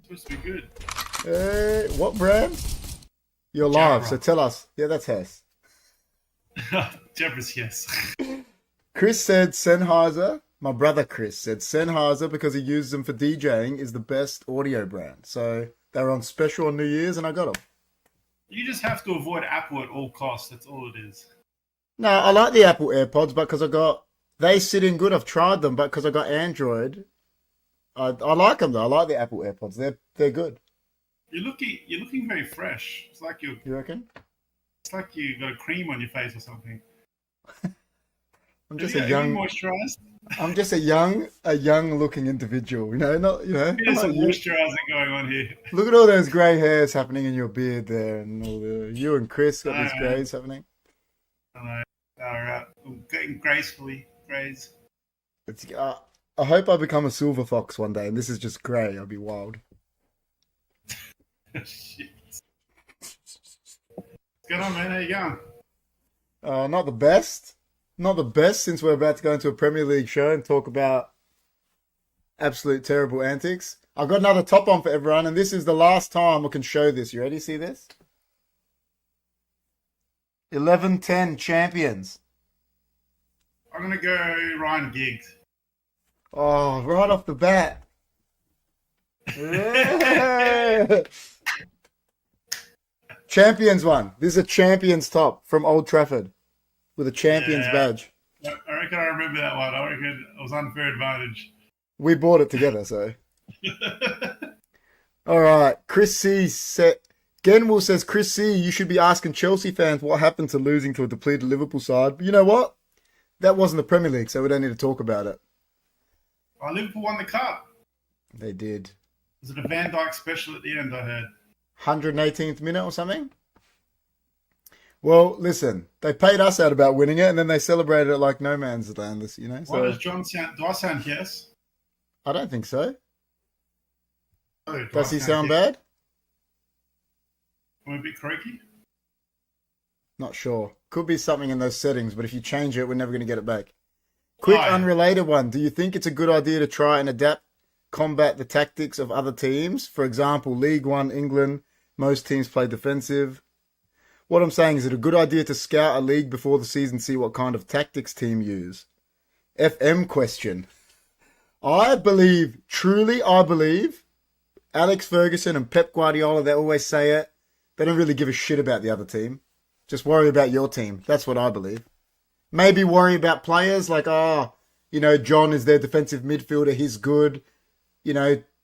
Supposed to be good. What brand? You're live, so tell us. Yeah, that's Hess. Jebris, yes. Chris said Sennheiser. My brother Chris said Sennheiser, because he uses them for DJing, is the best audio brand. So they were on special on New Year's and I got them. You just have to avoid Apple at all costs. That's all it is. No, I like the Apple AirPods, but because they sit in good. I've tried them, but because I got Android, I like them though. I like the Apple AirPods. They're good. You're looking very fresh. It's like you reckon? It's like you got a cream on your face or something. I'm just moisturized. I'm just a young looking individual. There's some moisturizing going on here. Look at all those grey hairs happening in your beard there, and you and Chris got these greys happening. I know. All right, getting gracefully greys. I hope I become a silver fox one day, and this is just grey. I'll be wild. Shit. What's going on, man? How you going? Not the best. Not the best, since we're about to go into a Premier League show and talk about absolute terrible antics. I've got another top on for everyone, and this is the last time I can show this. You ready to see this? 11-10 champions. I'm going to go Ryan Giggs. Oh, right off the bat. Yeah. Champions one. This is a champions top from Old Trafford with a champions badge. I reckon I remember that one. I reckon it was unfair advantage. We bought it together, so. All right. Chris C. Genwell says, Chris C., you should be asking Chelsea fans what happened to losing to a depleted Liverpool side. But you know what? That wasn't the Premier League, so we don't need to talk about it. Oh, Liverpool won the cup. They did. Was it a Van Dijk special at the end, I heard? 118th minute or something? Well, listen, they paid us out about winning it, and then they celebrated it like no man's land, you know? Why does John sound... Do I sound yes? I don't think so. Oh, does he sound bad? I'm a bit croaky. Not sure. Could be something in those settings, but if you change it, we're never going to get it back. Quick, unrelated one. Do you think it's a good idea to try and combat the tactics of other teams? For example, League One, England, most teams play defensive. What I'm saying, is it a good idea to scout a league before the season, see what kind of tactics team use? FM question. I believe, Alex Ferguson and Pep Guardiola, they always say it. They don't really give a shit about the other team. Just worry about your team. That's what I believe. Maybe worry about players like, John is their defensive midfielder. He's good.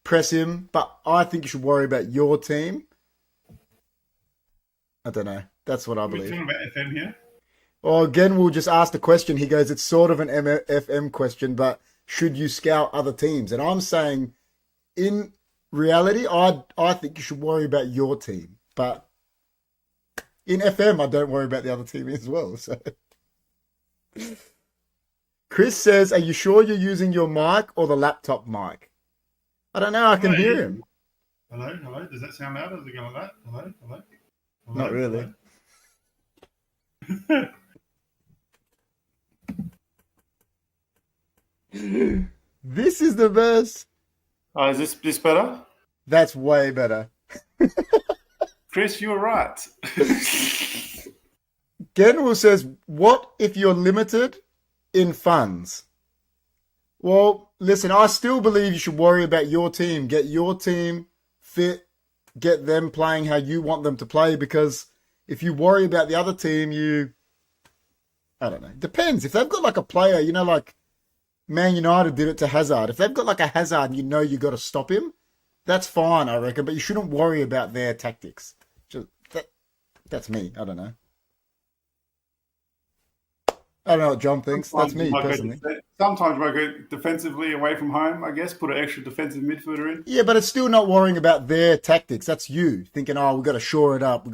Press him. But I think you should worry about your team. I don't know. That's what I believe. We're talking about FM here. Well, again, we'll just ask the question. He goes, it's sort of an FM question, but should you scout other teams? And I'm saying, in reality, I think you should worry about your team. But in FM, I don't worry about the other team as well. So, Chris says, are you sure you're using your mic or the laptop mic? I don't know. I can hear him. Hello. Does that sound loud? Does it go like that? Hello. Not really. This is the best. Oh, is this better? That's way better. Chris, you were right. Genwell says, what if you're limited in funds? Well, listen, I still believe you should worry about your team. Get your team fit. Get them playing how you want them to play, because if you worry about the other team, I don't know. Depends. If they've got like a player, like Man United did it to Hazard. If they've got like a Hazard and you got to stop him, that's fine, I reckon. But you shouldn't worry about their tactics. That's me. I don't know. I don't know what John thinks. That's me, personally. Sometimes you might go defensively away from home, I guess. Put an extra defensive midfielder in. Yeah, but it's still not worrying about their tactics. That's you thinking, we've got to shore it up.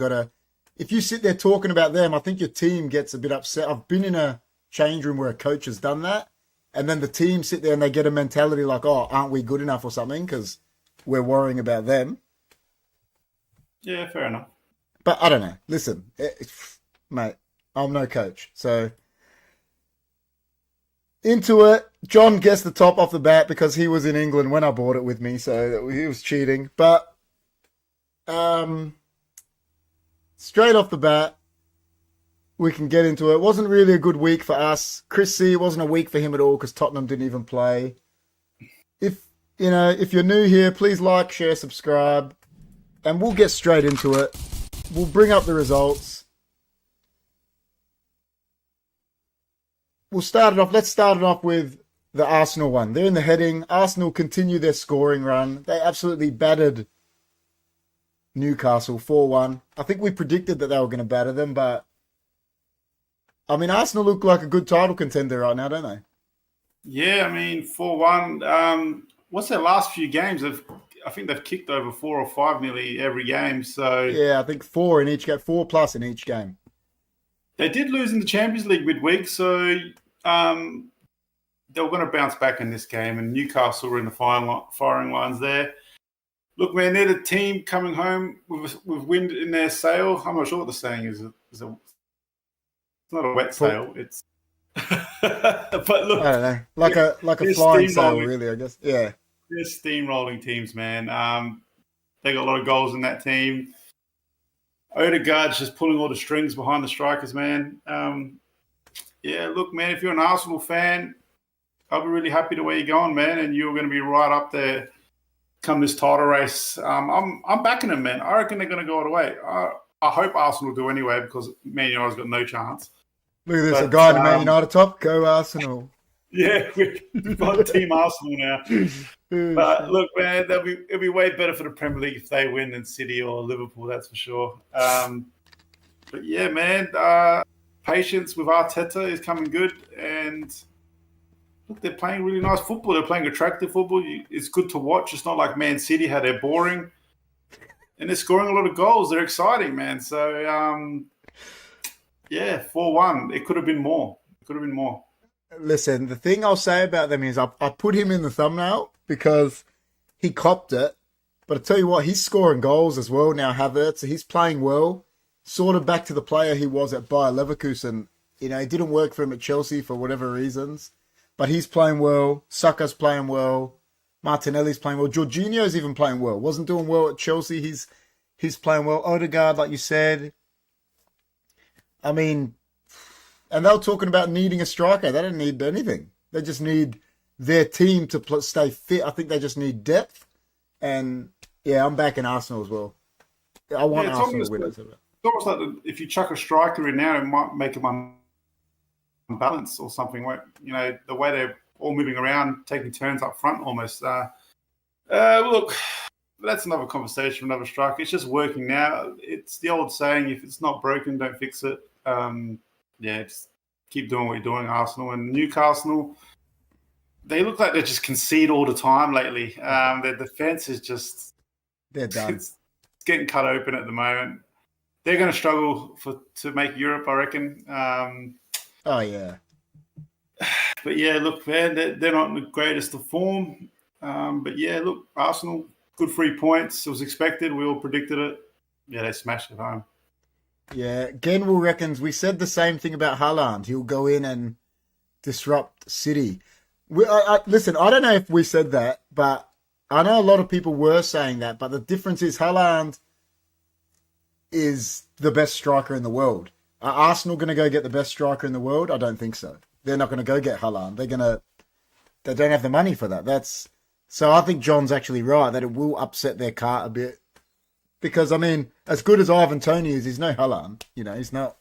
If you sit there talking about them, I think your team gets a bit upset. I've been in a change room where a coach has done that. And then the team sit there and they get a mentality like, aren't we good enough or something? Because we're worrying about them. Yeah, fair enough. But I don't know. Listen, mate, I'm no coach. So into it. John guessed the top off the bat because he was in England when I bought it with me. So he was cheating. But straight off the bat, we can get into it. It wasn't really a good week for us. Chris C, it wasn't a week for him at all because Tottenham didn't even play. If you're new here, please like, share, subscribe, and we'll get straight into it. We'll bring up the results. Let's start it off with the Arsenal one. They're in the heading. Arsenal continue their scoring run. They absolutely battered Newcastle 4-1. I think we predicted that they were going to batter them, but Arsenal look like a good title contender right now, don't they? Yeah, 4-1. What's their last few games? I think they've kicked over 4 or 5 nearly every game. So yeah, I think 4 in each game, 4+ in each game. They did lose in the Champions League midweek, so they were going to bounce back in this game, and Newcastle were in the firing lines there. Look, man, they're the team coming home with wind in their sail. I'm not sure what the saying is. It's not a wet sail. It's but look, I don't know, like a flying sail, really. I guess. Yeah, they're steamrolling teams, man. They got a lot of goals in that team. Odegaard's just pulling all the strings behind the strikers, man. Yeah, look, man, if you're an Arsenal fan, I'll be really happy the way you're going, man, and you're going to be right up there come this title race. I'm backing them, man. I reckon they're going to go all the way. I hope Arsenal do anyway because Man United's got no chance. Look at this, a guy in the Man United top. Go Arsenal. Yeah, we've got Team Arsenal now. But look, man, it'll be way better for the Premier League if they win than City or Liverpool, that's for sure. But yeah, man, patience with Arteta is coming good. And look, they're playing really nice football. They're playing attractive football. It's good to watch. It's not like Man City, how they're boring. And they're scoring a lot of goals. They're exciting, man. So, yeah, 4-1. It could have been more. Listen, the thing I'll say about them is I put him in the thumbnail because he copped it. But I tell you what, he's scoring goals as well now, Havertz. So he's playing well. Sort of back to the player he was at Bayer Leverkusen. It didn't work for him at Chelsea for whatever reasons. But he's playing well. Saka's playing well. Martinelli's playing well. Jorginho's even playing well. Wasn't doing well at Chelsea. He's playing well. Odegaard, like you said. And they were talking about needing a striker. They don't need anything. They just need their team to stay fit. I think they just need depth. And Yeah, I'm backing Arsenal as well. I want it's Arsenal almost to win like, it. it's almost like if you chuck a striker in now, it might make them unbalanced or something. The way they're all moving around, taking turns up front almost. Look, that's another conversation, another striker. It's just working now. It's the old saying, if it's not broken, don't fix it. Just keep doing what you're doing, Arsenal. And Newcastle, they look like they just concede all the time lately. Their defence is just... They're done. It's getting cut open at the moment. They're going to struggle to make Europe, I reckon. Oh, yeah. But, yeah, look, man, they're not in the greatest of form. But, yeah, look, Arsenal, good 3 points. It was expected. We all predicted it. Yeah, they smashed it home. Yeah, Genwell reckons we said the same thing about Haaland. He'll go in and disrupt City. Listen, I don't know if we said that, but I know a lot of people were saying that. But the difference is Haaland is the best striker in the world. Are Arsenal going to go get the best striker in the world? I don't think so. They're not going to go get Haaland. They don't have the money for that. So I think John's actually right that it will upset their cart a bit. Because, I mean, as good as Ivan Toney is, he's no Haaland. He's not.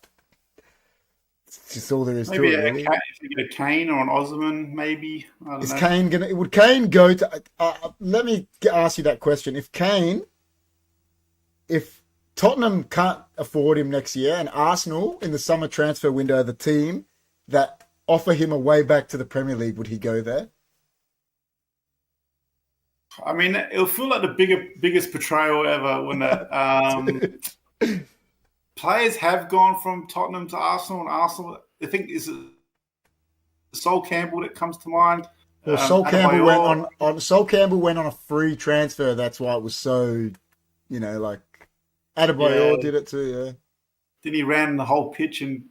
It's just all there is maybe to it, really. If you get a Kane or an Osman, maybe. I don't know. Kane would Kane go to... let me ask you that question. If Tottenham can't afford him next year and Arsenal in the summer transfer window are the team that offer him a way back to the Premier League, would he go there? I mean, it'll feel like the biggest betrayal ever when players have gone from Tottenham to Arsenal, and Arsenal, I think, is it Sol Campbell that comes to mind. Well, Sol Campbell went on a free transfer. That's why it was so, Adebayor did it too. Yeah. Then he ran the whole pitch and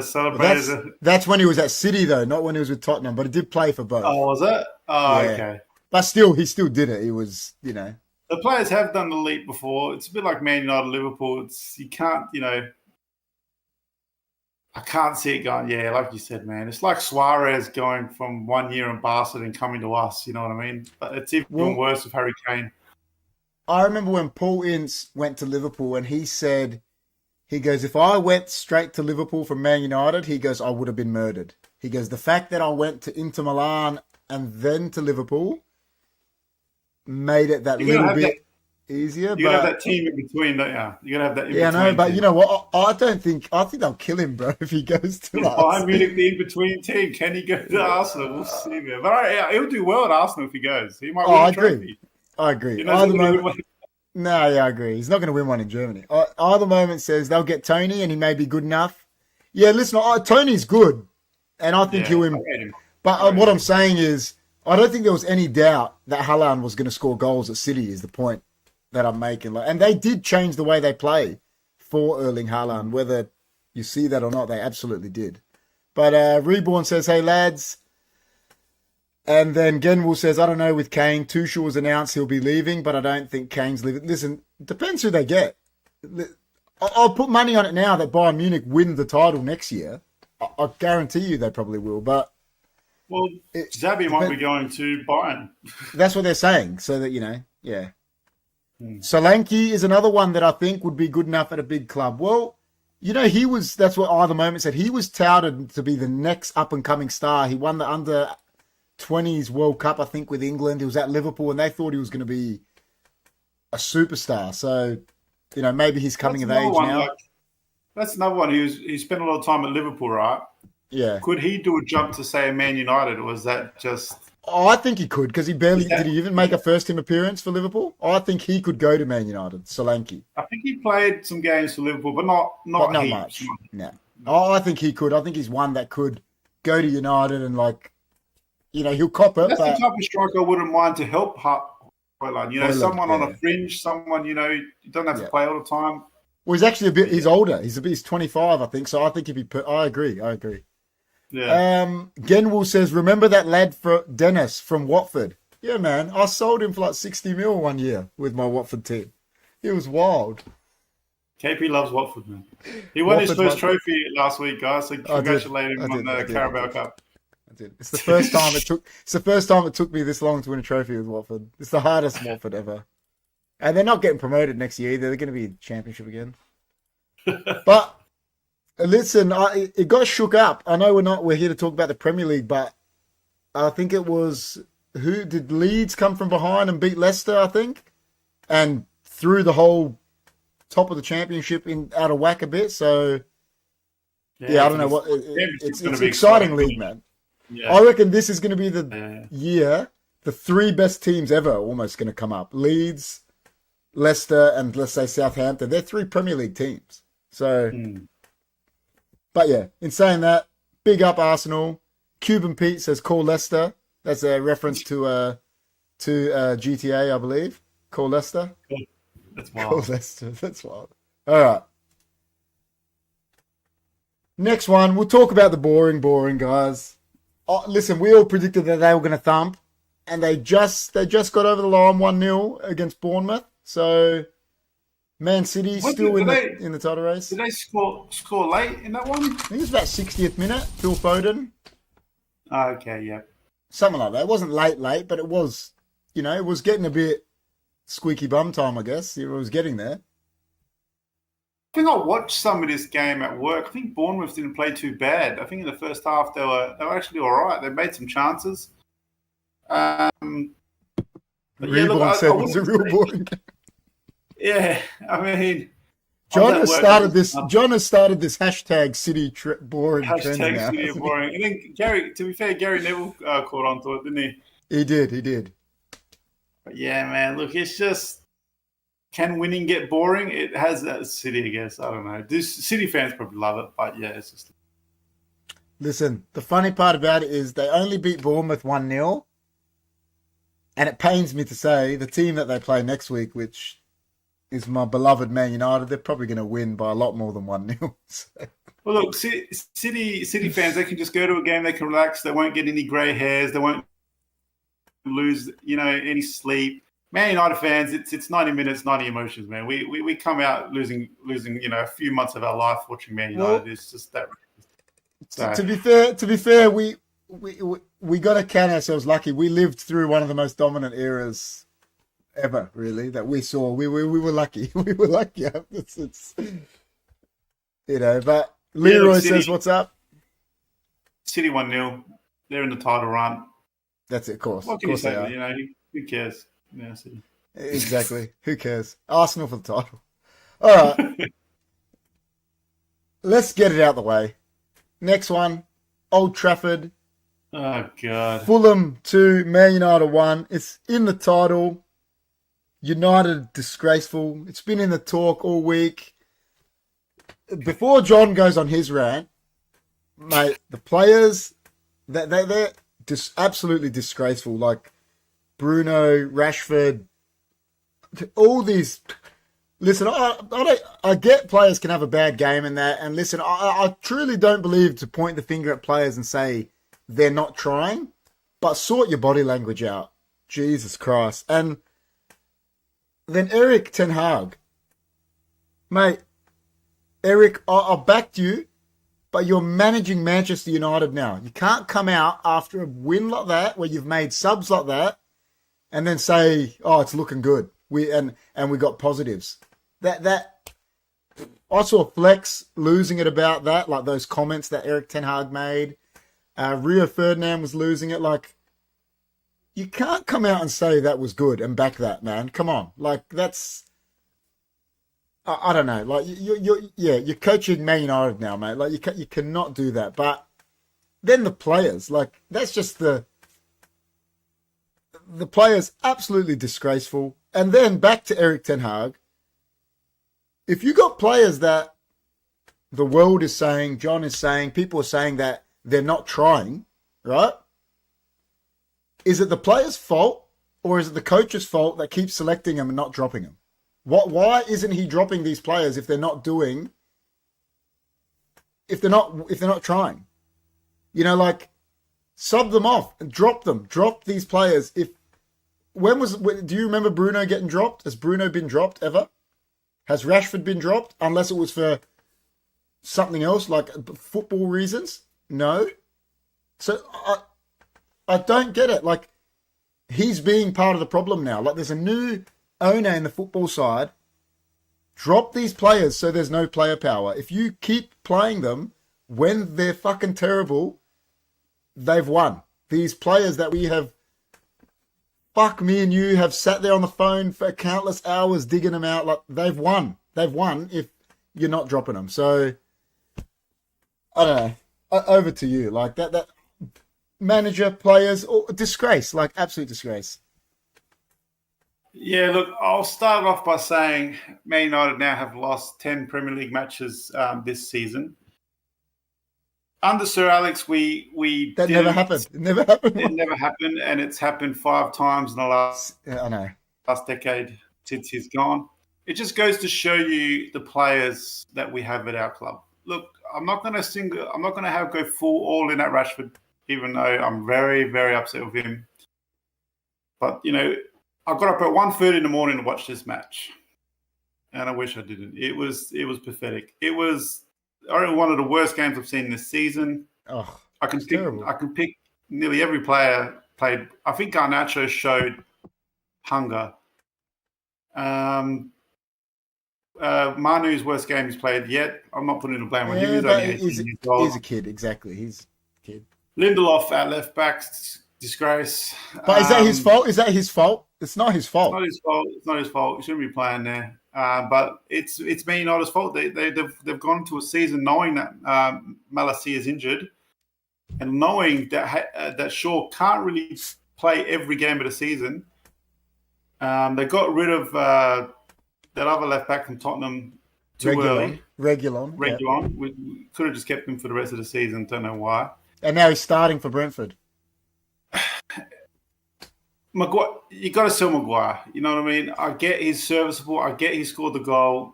celebrated. Well, that's when he was at City though, not when he was with Tottenham. But he did play for both. Oh, was it? Oh, yeah. Okay. But still, he still did it. He was, The players have done the leap before. It's a bit like Man United, Liverpool. You can't, I can't see it going, like you said, It's like Suarez going from 1 year in Barcelona and coming to us, you know what I mean? But it's even worse with Harry Kane. I remember when Paul Ince went to Liverpool and he goes, if I went straight to Liverpool from Man United, he goes, I would have been murdered. He goes, the fact that I went to Inter Milan and then to Liverpool made it that little bit easier. You're going to have that team in between, don't you? You're going to have that in between. Yeah, no, but you know what? I think they'll kill him, bro, if he goes to us. Bayern Munich, the in-between team. Can he go to Arsenal? We'll see, man. But he'll do well at Arsenal if he goes. He might win a trophy. I agree. I agree. He's not going to win one in Germany. Either moment says they'll get Tony and he may be good enough. Yeah, listen, Tony's good. And I think he'll win. But what I'm saying is, I don't think there was any doubt that Haaland was going to score goals at City is the point that I'm making. And they did change the way they play for Erling Haaland. Whether you see that or not, they absolutely did. But Reborn says, hey, lads. And then Genwell says, I don't know with Kane. Tuchel was announced he'll be leaving, but I don't think Kane's leaving. Listen, depends who they get. I'll put money on it now that Bayern Munich win the title next year. I guarantee you they probably will, but... Well, Xabi might be going to Bayern. That's what they're saying, so that, yeah. Solanke is another one that I think would be good enough at a big club. Well, that's what Either Moment said. He was touted to be the next up-and-coming star. He won the under-20s World Cup, I think, with England. He was at Liverpool, and they thought he was going to be a superstar. So, maybe he's coming of age now. That's another one. He spent a lot of time at Liverpool, right? Yeah. Could he do a jump to, say, Man United, or was that just... Oh, I think he could, because did he even make a first-team appearance for Liverpool? I think he could go to Man United, Solanke. I think he played some games for Liverpool, but not much. No. Oh, I think he could. I think he's one that could go to United and, he'll cop it. That's the type of striker I wouldn't mind to help Haaland. Someone on a fringe, someone, you don't have to play all the time. Well, he's actually he's older. He's 25, I think, so I think he'd be... I agree. Yeah. Genwell says, remember that lad for Dennis from Watford? Yeah, man. I sold him for like 60 mil 1 year with my Watford team. It was wild. KP loves Watford, man. He won his first trophy last week, guys. So congratulate him on the Carabao Cup. I did. It's the first time it took me this long to win a trophy with Watford. It's the hardest Watford ever. And they're not getting promoted next year either. They're going to be Championship again. But listen, it got shook up. I know we're here to talk about the Premier League, but I think it was, who did Leeds come from behind and beat Leicester, I think, and threw the whole top of the Championship out of whack a bit. So yeah, I don't know what it's an exciting league, man. Yeah. I reckon this is going to be the year the three best teams ever almost going to come up: Leeds, Leicester, and let's say Southampton. They're three Premier League teams. So, but yeah, in saying that, big up Arsenal. Cuban Pete says call Leicester. That's a reference to GTA, I believe. Call Leicester. That's wild. Call Leicester. That's wild. All right. Next one, we'll talk about the boring guys. Oh, listen, we all predicted that they were going to thump, and they just got over the line 1-0 against Bournemouth. So, Man City still in the title race. Did they score late in that one? I think it was about 60th minute. Phil Foden. Oh, okay, yeah. Something like that. It wasn't late, but it was, it was getting a bit squeaky bum time, I guess. It was getting there. I think I watched some of this game at work. I think Bournemouth didn't play too bad. I think in the first half they were actually all right. They made some chances. Reborn said it was a real boring game. Yeah, I mean, John has started this hashtag City boring hashtag trend now. City boring. And then Gary, to be fair, Gary Neville caught on to it, didn't he? He did. But yeah, man, look, it's just, can winning get boring? It has that City, I guess. I don't know. City fans probably love it, but yeah, it's just. Listen, the funny part about it is they only beat Bournemouth 1-0, and it pains me to say the team that they play next week, which is my beloved Man United, they're probably going to win by a lot more than 1-0. So. Well, look, City fans, they can just go to a game, they can relax, they won't get any grey hairs, they won't lose, any sleep. Man United fans, it's 90 minutes, 90 emotions, man. We come out losing, a few months of our life watching Man United. It's just that. So. To be fair, we got to count ourselves lucky. We lived through one of the most dominant eras ever, really, that we saw. We were lucky. We were lucky. It's but Leroy says, "What's up?" City 1-0. They're in the title run. That's it, of course. What can you say? Who cares? Yeah, exactly. Who cares? Arsenal for the title. All right. Let's get it out of the way. Next one, Old Trafford. Oh, God. Fulham 2, Man United 1. It's in the title. United, disgraceful. It's been in the talk all week. Before John goes on his rant, mate, the players, they're absolutely disgraceful. Like, Bruno, Rashford, all these. Listen, I get players can have a bad game and that. And listen, I truly don't believe to point the finger at players and say they're not trying, but sort your body language out. Jesus Christ. And then Erik ten Hag. Mate, Eric, I backed you, but you're managing Manchester United now. You can't come out after a win like that, where you've made subs like that, and then say, "Oh, it's looking good." We got positives. That I saw Flex losing it about that, like those comments that Erik ten Hag made. Rio Ferdinand was losing it. Like, you can't come out and say that was good and back that, man. Come on, like that's. I don't know. Like you're coaching Man United now, mate. Like you cannot do that. But then the players, like that's just the players absolutely disgraceful. And then back to Erik ten Hag. If you got players that the world is saying, John is saying, people are saying that they're not trying, right? Is it the player's fault or is it the coach's fault that keeps selecting them and not dropping them? Why isn't he dropping these players if they're not trying? Like sub them off and drop them. Drop these players. Do you remember Bruno getting dropped? Has Bruno been dropped ever? Has Rashford been dropped? Unless it was for something else, like football reasons? No. So I don't get it. Like, he's being part of the problem now. Like, there's a new owner in the football side, drop these players so there's no player power. If you keep playing them when they're fucking terrible, they've won. These players that we have, fuck me and you, have sat there on the phone for countless hours digging them out. Like, they've won. They've won if you're not dropping them. So, I don't know. Over to you. Like, that manager, players, disgrace. Like, absolute disgrace. Yeah, look, I'll start off by saying Man United now have lost 10 Premier League matches this season. Under Sir Alex, we that never happened. It never happened. It never happened, and it's happened 5 times in the last decade since he's gone. It just goes to show you the players that we have at our club. Look, I'm not going to go full all in at Rashford, even though I'm very, very upset with him. But you know, I got up at 1:30 in the morning to watch this match, and I wish I didn't. It was pathetic. It was one of the worst games I've seen this season. Oh, I can pick nearly every player played. I think Garnacho showed hunger. Manu's worst game he's played yet. I'm not putting the blame on him. He's only 18 years old. He's a kid, exactly. He's a kid. Lindelof at left back, disgrace. But is that his fault? Is that his fault? It's not his fault. It's not his fault. He shouldn't be playing there. But it's Man United's fault. They've gone into a season knowing that Malacia is injured, and knowing that Shaw can't really play every game of the season. They got rid of that other left back from Tottenham too early. Reguilon. Yeah. We could have just kept him for the rest of the season. Don't know why. And now he's starting for Brentford. Maguire, you got to sell Maguire. You know what I mean? I get he's serviceable. I get he scored the goal.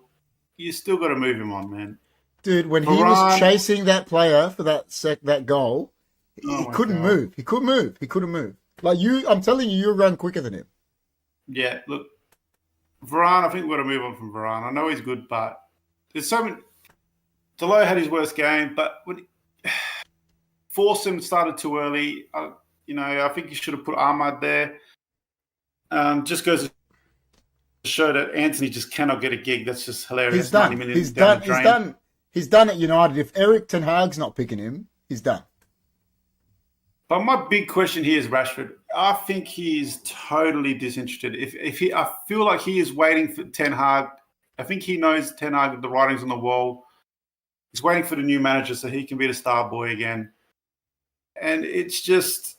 You still got to move him on, man. Dude, when he was chasing that player for that goal, he couldn't move. He couldn't move. Like I'm telling you run quicker than him. Yeah, look, Varane, I think we've got to move on from Varane. I know he's good, but there's so many. Delo had his worst game, but when Forsum started too early. I think you should have put Ahmad there. Just goes to show that Anthony just cannot get a gig. That's just hilarious. He's done. He's done at United. If Eric Ten Hag's not picking him, he's done. But my big question here is Rashford. I think he's totally disinterested. I feel like he is waiting for Ten Hag. I think he knows Ten Hag, the writing's on the wall. He's waiting for the new manager so he can be the star boy again. And it's just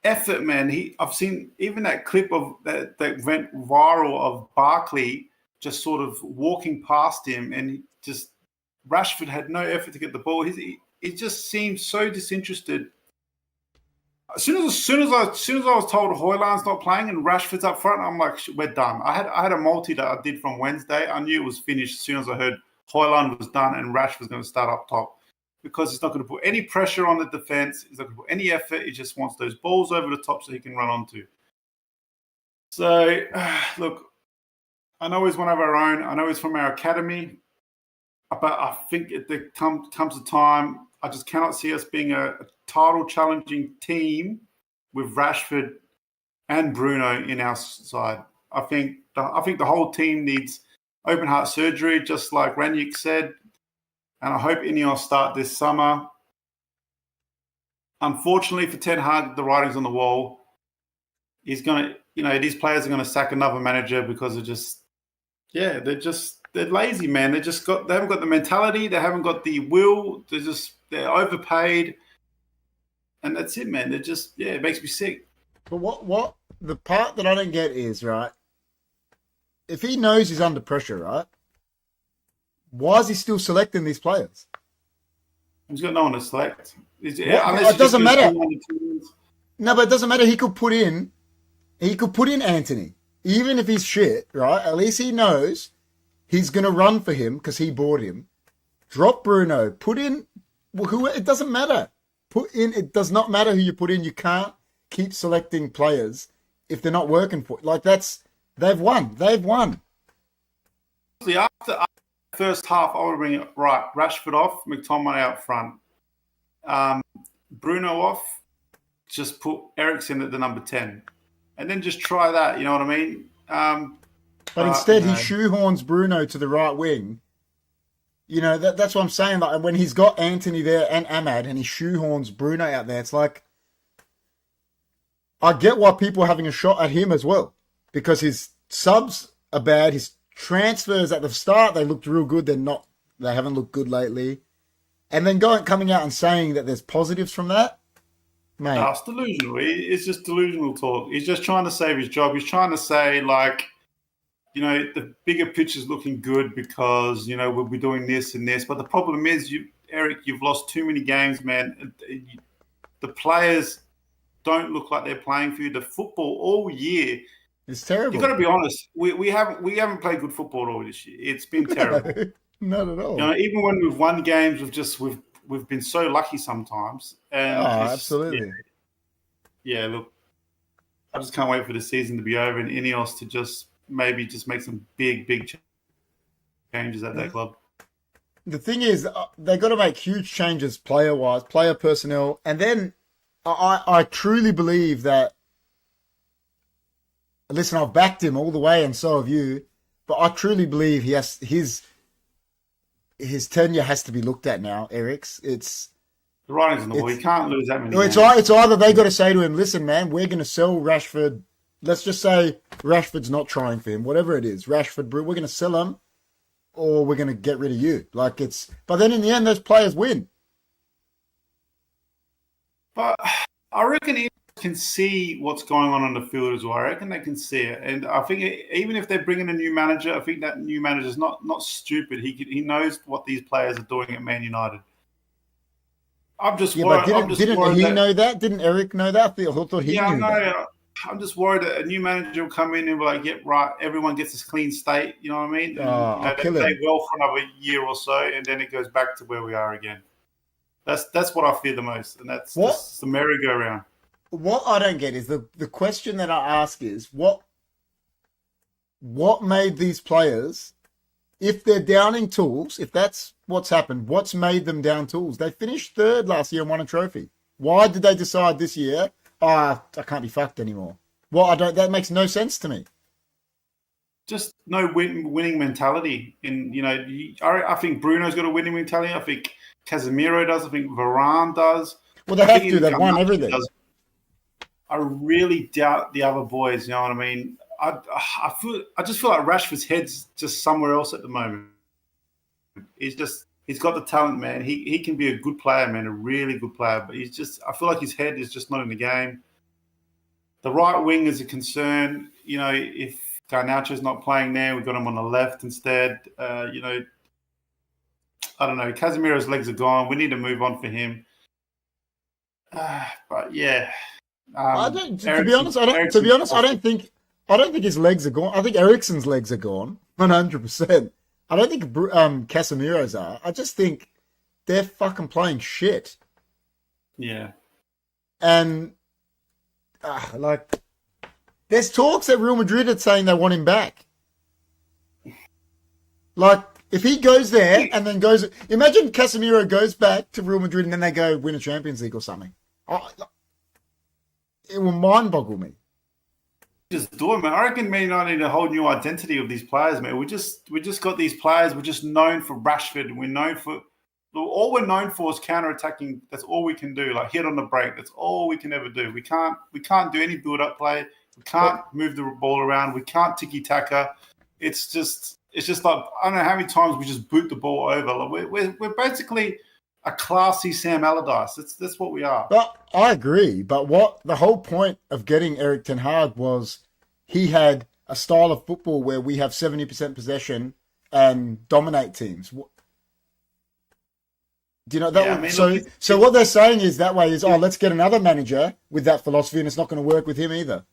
effort, man. I've seen even that clip of that went viral of Barkley just sort of walking past him, and just Rashford had no effort to get the ball. It just seemed so disinterested. As soon as I was told Højlund's not playing and Rashford's up front, I'm like, we're done. I had a multi that I did from Wednesday. I knew it was finished as soon as I heard Højlund was done and Rashford's going to start up top, because he's not going to put any pressure on the defense. He's not going to put any effort. He just wants those balls over the top so he can run onto. So, look, I know he's one of our own. I know he's from our academy. But I think there comes a time, I just cannot see us being a title-challenging team with Rashford and Bruno in our side. I think the whole team needs open-heart surgery, just like Ranić said. And I hope Ineos start this summer. Unfortunately for Ten Hag, the writing's on the wall. He's going to, these players are going to sack another manager because they're lazy, man. They haven't got the mentality. They haven't got the will. They're overpaid. And that's it, man. It makes me sick. But what the part that I don't get is, right, if he knows he's under pressure, right, why is he still selecting these players? He's got no one to select. It doesn't matter. No, but it doesn't matter. He could put in Anthony. Even if he's shit, right, at least he knows he's going to run for him because he bought him. Drop Bruno. Put in who. It doesn't matter. It does not matter who you put in. You can't keep selecting players if they're not working for it. Like they've won. See, after first half, I would bring Rashford off, McTominay out front, Bruno off, just put Eriksen at the number 10, and then just try that. You know what I mean? But instead, he shoehorns Bruno to the right wing. You know, that's what I'm saying. Like, when he's got Anthony there and Ahmad, and he shoehorns Bruno out there, it's like, I get why people are having a shot at him as well, because his subs are bad. His transfers at the start, they looked real good. They haven't looked good lately. And then coming out and saying that there's positives from that, mate. No, it's delusional. It's just delusional talk. He's just trying to save his job. He's trying to say, like, you know, the bigger picture's looking good because, you know, we'll be doing this and this. But the problem is, Eric, you've lost too many games, man. The players don't look like they're playing for you. The football all year, it's terrible. You've got to be honest. We haven't played good football all this year. It's been terrible. Not at all. You know, even when we've won games, we've been so lucky sometimes. And absolutely. Yeah, look, I just can't wait for the season to be over and Ineos to just maybe make some big changes at that club. The thing is, they've got to make huge changes player-wise, player personnel, and then I truly believe that. Listen, I've backed him all the way, and so have you. But I truly believe his tenure has to be looked at now, Eric's. It's the writing's on the wall. You can't lose that many. It's either they got to say to him, "Listen, man, we're going to sell Rashford. Let's just say Rashford's not trying for him, whatever it is. Rashford, we're going to sell him, or we're going to get rid of you." Like it's. But then in the end, those players win. But I reckon he can see what's going on the field as well. I reckon they can see it. And I think even if they're bringing a new manager, I think that new manager is not stupid. He knows what these players are doing at Man United. I'm just worried. Didn't he know that? Didn't Eric know that? I thought he knew that. I'm just worried that a new manager will come in and be like, "Yep, right, everyone gets this clean state." You know what I mean? And, they play well for another year or so, and then it goes back to where we are again. That's what I fear the most, and that's the merry-go-round. What I don't get is the question that I ask is what made these players, if they're downing tools, if that's what's happened, what's made them down tools? They finished third last year and won a trophy. Why did they decide this year, I can't be fucked anymore? Well, that makes no sense to me. Just no winning mentality. I think Bruno's got a winning mentality. I think Casemiro does. I think Varane does. Well, they have to. They've won everything. I really doubt the other boys. You know what I mean? I just feel like Rashford's head's just somewhere else at the moment. He's got the talent, man. He can be a good player, man, a really good player. But I feel like his head is just not in the game. The right wing is a concern. You know, if Garnacho's not playing there, we've got him on the left instead. I don't know. Casemiro's legs are gone. We need to move on for him. But yeah. To be honest, I don't think his legs are gone. I think Eriksen's legs are gone, 100%. I don't think Casemiro's are. I just think they're fucking playing shit. Yeah. And there's talks at Real Madrid are saying they want him back. Like, if he goes there and then imagine Casemiro goes back to Real Madrid and then they go win a Champions League or something. It will mind boggle me. Just do it, man. I reckon Man United need a whole new identity of these players, man. We just got these players. We're just known for Rashford. We're known for all we're known for is counter-attacking. That's all we can do. Like hit on the break. That's all we can ever do. We can't do any build-up play. We can't move the ball around. We can't tiki-taka. It's just like I don't know how many times we just boot the ball over. Like we're basically a classy Sam Allardyce. That's what we are. But I agree. But what the whole point of getting Erik ten Hag was, he had a style of football where we have 70% possession and dominate teams. Do you know that? So what they're saying is that way is, let's get another manager with that philosophy, and it's not going to work with him either.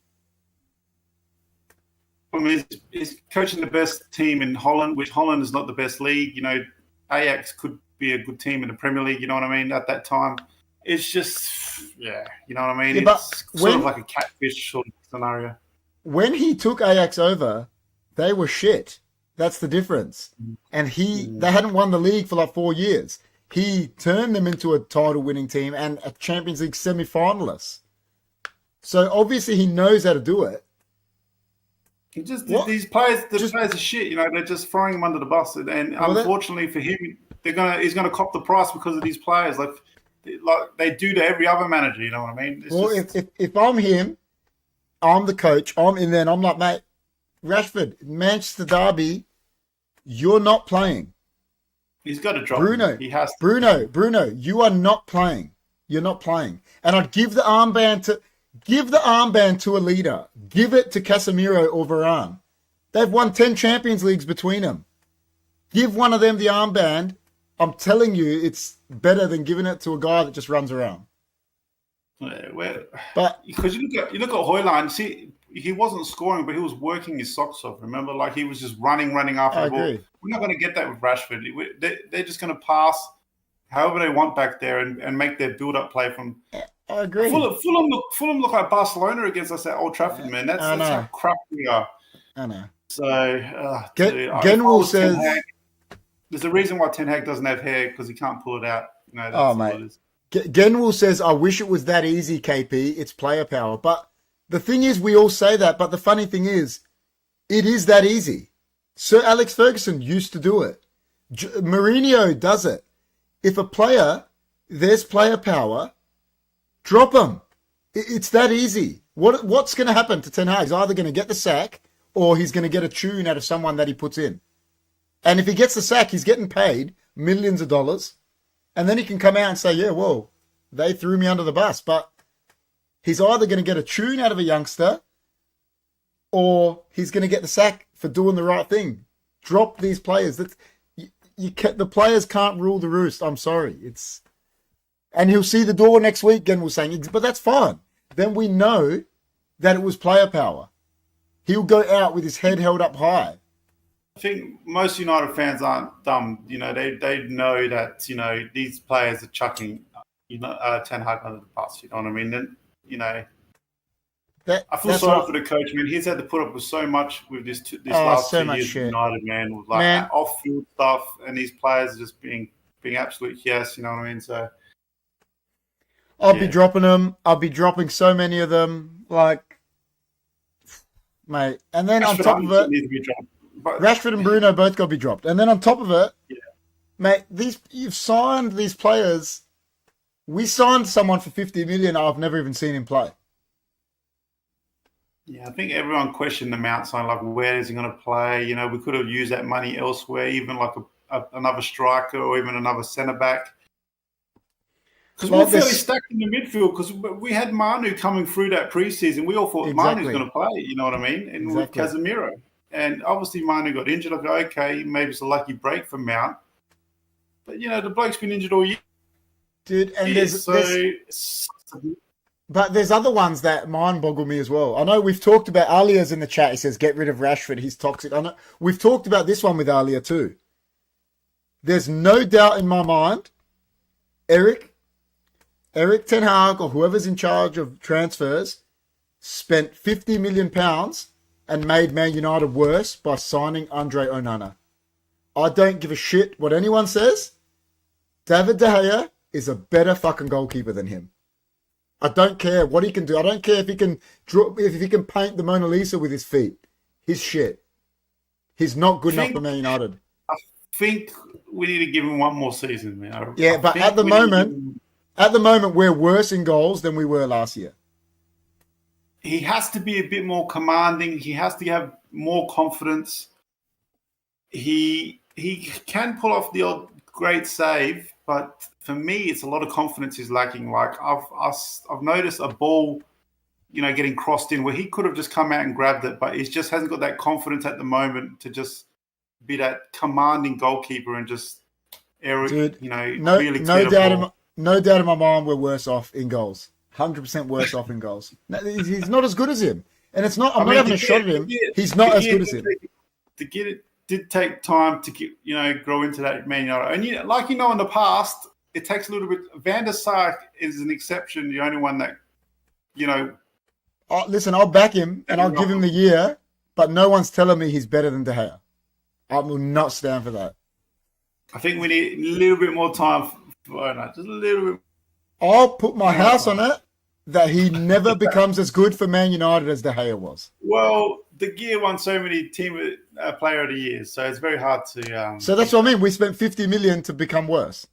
I mean, he's coaching the best team in Holland, which Holland is not the best league. You know, Ajax could be a good team in the Premier League, you know what I mean, at that time. It's just, you know what I mean? Yeah, it's sort of like a catfish sort of scenario. When he took Ajax over, they were shit. That's the difference. And they hadn't won the league for like 4 years. He turned them into a title-winning team and a Champions League semi-finalist. So obviously he knows how to do it. These players, players are shit. You know, they're just throwing him under the bus, and unfortunately for him, he's gonna cop the price because of these players, like they do to every other manager. You know what I mean? If I'm him, I'm the coach. I'm in there, and I'm like, mate, Rashford, Manchester derby, you're not playing. He's got to drop Bruno. Him. He has to. Bruno, you are not playing. You're not playing. And I'd give the armband to a leader. Give it to Casemiro or Varane. They've won 10 Champions Leagues between them. Give one of them the armband. I'm telling you, it's better than giving it to a guy that just runs around. But because you look at Højlund, see, he wasn't scoring, but he was working his socks off. Remember, like he was just running after the ball. We're not going to get that with Rashford. They're just going to pass however they want back there and make their build-up play from. I agree. Fulham look like Barcelona against us at Old Trafford, man. That's how crap we are. I know. So, Genwell says there's a reason why Ten Hag doesn't have hair because he can't pull it out. You know, that's mate. It is. Genwell says, I wish it was that easy, KP. It's player power. But the thing is, we all say that. But the funny thing is, it is that easy. Sir Alex Ferguson used to do it. Mourinho does it. If a player, there's player power, drop him. It's that easy. What's going to happen to Ten Hag? He's either going to get the sack or he's going to get a tune out of someone that he puts in. And if he gets the sack, he's getting paid millions of dollars. And then he can come out and say, yeah, well, they threw me under the bus. But he's either going to get a tune out of a youngster or he's going to get the sack for doing the right thing. Drop these players. The players can't rule the roost. I'm sorry. And he'll see the door next week and we're saying, but that's fine. Then we know that it was player power. He'll go out with his head held up high. I think most United fans aren't dumb. You know, they know that, you know, these players are chucking, Ten Hag under the bus. You know what I mean? And, you know, I feel sorry for the coach, man. He's had to put up with so much with this last 2 years of United, man. With like off-field stuff, and these players are just being absolute yes. You know what I mean? So I'll be dropping them. I'll be dropping so many of them, like, mate. And then on top of it, Rashford and Bruno both got to be dropped. And then on top of it, mate, you've signed these players. We signed someone for 50 million. I've never even seen him play. Yeah, I think everyone questioned the Mount sign, like, where is he going to play? You know, we could have used that money elsewhere, even like another striker or even another centre-back. Because we're fairly stacked in the midfield because we had Manu coming through that preseason. We all thought Manu's going to play, you know what I mean? And with Casemiro. And obviously Manu got injured. I go, okay, maybe it's a lucky break for Mount. But, you know, the bloke's been injured all year. Dude, and but there's other ones that mind boggle me as well. I know we've talked about Alia's in the chat. He says, get rid of Rashford. He's toxic. I know we've talked about this one with Alia too. There's no doubt in my mind, Eric Ten Hag or whoever's in charge of transfers spent £50 million and made Man United worse by signing Andre Onana. I don't give a shit what anyone says. David De Gea is a better fucking goalkeeper than him. I don't care what he can do. I don't care if he can paint the Mona Lisa with his feet. He's shit. He's not good enough for Man United. I think we need to give him one more season, man. But at the moment, we're worse in goals than we were last year. He has to be a bit more commanding. He has to have more confidence. He can pull off the odd great save, but for me, it's a lot of confidence he's lacking. Like I've noticed a ball, you know, getting crossed in where he could have just come out and grabbed it, but he just hasn't got that confidence at the moment to just be that commanding goalkeeper and just really no doubt in my mind we're worse off in goals. 100% worse off in goals. He's not as good as him, and it's not. I'm not having a shot at him. He's not as good as him. To get it did take time to get, grow into that Man United. And in the past, it takes a little bit. Van der Sar is an exception. The only one that, listen, I'll back him and I'll give him the year, but no one's telling me he's better than De Gea. I will not stand for that. I think we need a little bit more time for just a little bit. I'll put my house on it that he never becomes as good for Man United as De Gea was. Well, the Gear won so many team player of the year, so it's very hard to. So that's what I mean. We spent 50 million to become worse.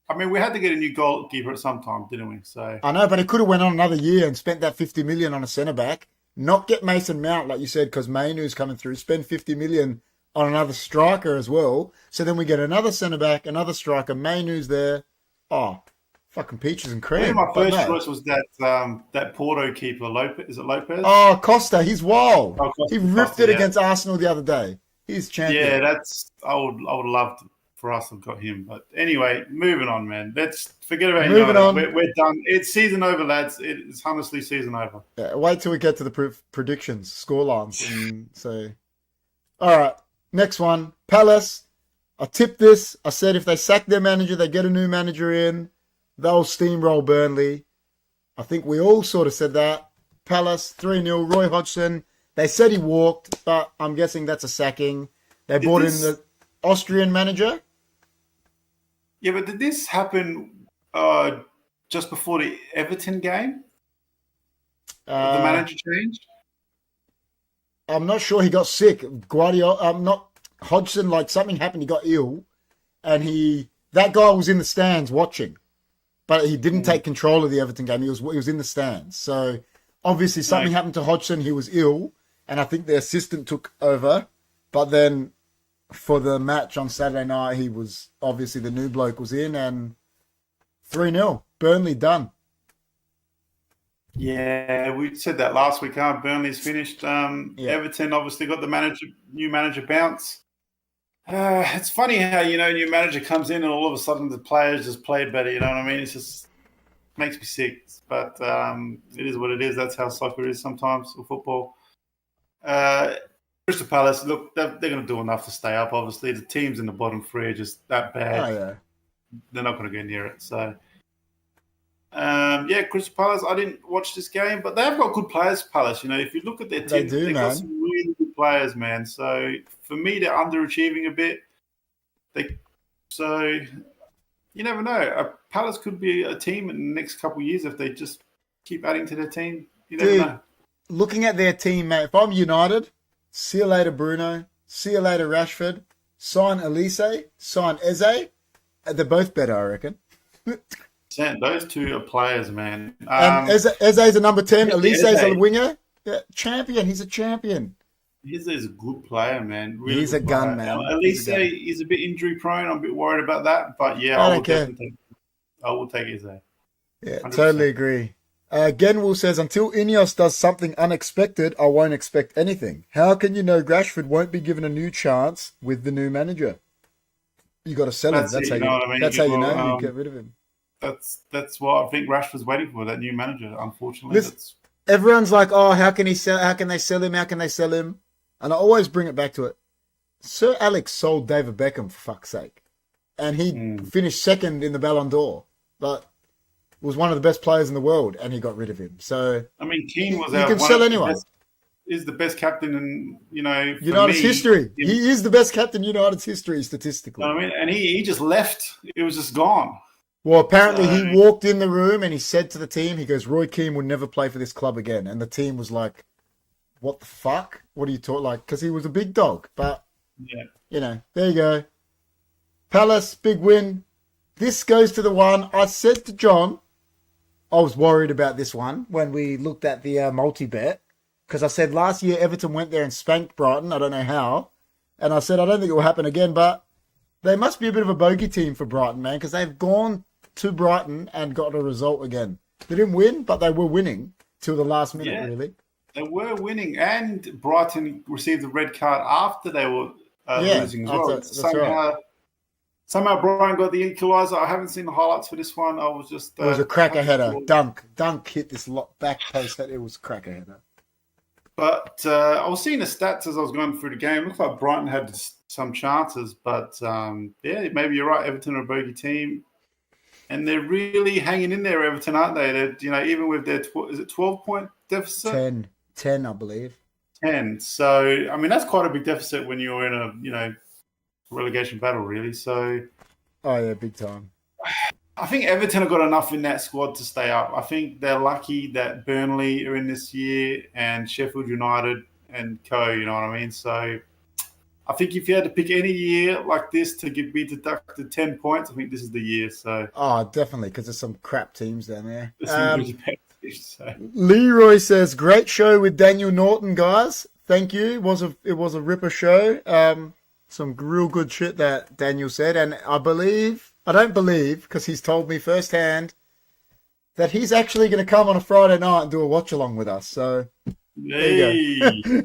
I mean, we had to get a new goalkeeper at some time, didn't we? So I know, but it could have went on another year and spent that 50 million on a centre back. Not get Mason Mount, like you said, because Mainu's coming through. Spend 50 million on another striker as well. So then we get another centre back, another striker. Mainu's there. Oh, fucking peaches and cream. I think my first choice was that Porto keeper, Lopez. Is it Lopez? Oh, Costa, he's wild. Oh, Costa, he ripped it against Arsenal the other day. He's champion. Yeah, I would love for us to have got him. But anyway, moving on, man. Let's forget about Moving on. We're done. It's season over, lads. It's honestly season over. Yeah, wait till we get to the predictions, scorelines. And so, all right, next one. Palace. I tipped this. I said if they sack their manager, they get a new manager in, they'll steamroll Burnley. I think we all sort of said that. Palace, 3-0, Roy Hodgson. They said he walked, but I'm guessing that's a sacking. They brought in the Austrian manager. Yeah, but did this happen just before the Everton game? The manager changed? I'm not sure. He got sick. Hodgson, like something happened. He got ill, and that guy was in the stands watching, but he didn't take control of the Everton game. He was in the stands. So obviously something happened to Hodgson. He was ill, and I think the assistant took over. But then for the match on Saturday night, he was obviously the new bloke was in, and 3-0, Burnley done. Yeah, we said that last week. Burnley's finished. Everton obviously got the new manager bounce. It's funny how new manager comes in and all of a sudden the players just play better. You know what I mean? It just makes me sick. But it is what it is. That's how soccer is sometimes, or football. Crystal Palace, look, they're going to do enough to stay up. Obviously, the teams in the bottom three are just that bad. Oh yeah, they're not going to go near it. So. Crystal Palace, I didn't watch this game, but they've got good players, Palace. If you look at their team, they've got some really good players, man. So, for me, they're underachieving a bit. So, you never know. Palace could be a team in the next couple of years if they just keep adding to their team. You never know. Looking at their team, mate, if I'm United, see you later, Bruno. See you later, Rashford. Sign Elise. Sign Eze. They're both better, I reckon. Those two are players, man. And Eze's a number 10. Elise's a winger. Yeah, champion. He's a champion. Eze is a good player, man. Really he's a gun, man. Elise is a bit injury prone. I'm a bit worried about that. But yeah, I will take Eze. Yeah, 100%. Totally agree. Genwell says, until Ineos does something unexpected, I won't expect anything. How can you know Rashford won't be given a new chance with the new manager? You got to sell him. That's how you know you get rid of him. That's what I think Rashford's waiting for, that new manager, unfortunately. Everyone's like, oh, how can they sell him? How can they sell him? And I always bring it back to it. Sir Alex sold David Beckham, for fuck's sake. And he finished second in the Ballon d'Or. But was one of the best players in the world, and he got rid of him. So I mean, Keane was you can sell anyone. Is the best captain in United's history. He is the best captain in United's history statistically. I mean, and he just left. It was just gone. Well, apparently he walked in the room and he said to the team, he goes, Roy Keane will never play for this club again. And the team was like, what the fuck? What are you talking like? Because he was a big dog. But, there you go. Palace, big win. This goes to the one. I said to John, I was worried about this one when we looked at the multi-bet. Because I said last year Everton went there and spanked Brighton. I don't know how. And I said, I don't think it will happen again. But they must be a bit of a bogey team for Brighton, man. Because they've gone to Brighton and got a result again. They didn't win, but they were winning till the last minute, really. They were winning, and Brighton received a red card after they were losing as well. Somehow Brighton got the equaliser. I haven't seen the highlights for this one. I was just... it was a cracker header. Dunk hit this back post. It was a cracker header. But I was seeing the stats as I was going through the game. It looked like Brighton had some chances, but maybe you're right. Everton are a bogey team. And they're really hanging in there, Everton, aren't they? They're, even with their 12-point deficit? 10, I believe. 10. So, I mean, that's quite a big deficit when you're in a, relegation battle, really. So, oh yeah, big time. I think Everton have got enough in that squad to stay up. I think they're lucky that Burnley are in this year and Sheffield United and co. You know what I mean? So I think if you had to pick any year like this to be deducted 10 points, I think this is the year. So definitely, because there's some crap teams down there. there's some really bad teams, so. Leroy says, "Great show with Daniel Norton, guys. Thank you. It was a ripper show. Some real good shit that Daniel said, and I don't believe, because he's told me firsthand that he's actually going to come on a Friday night and do a watch along with us. So there you go.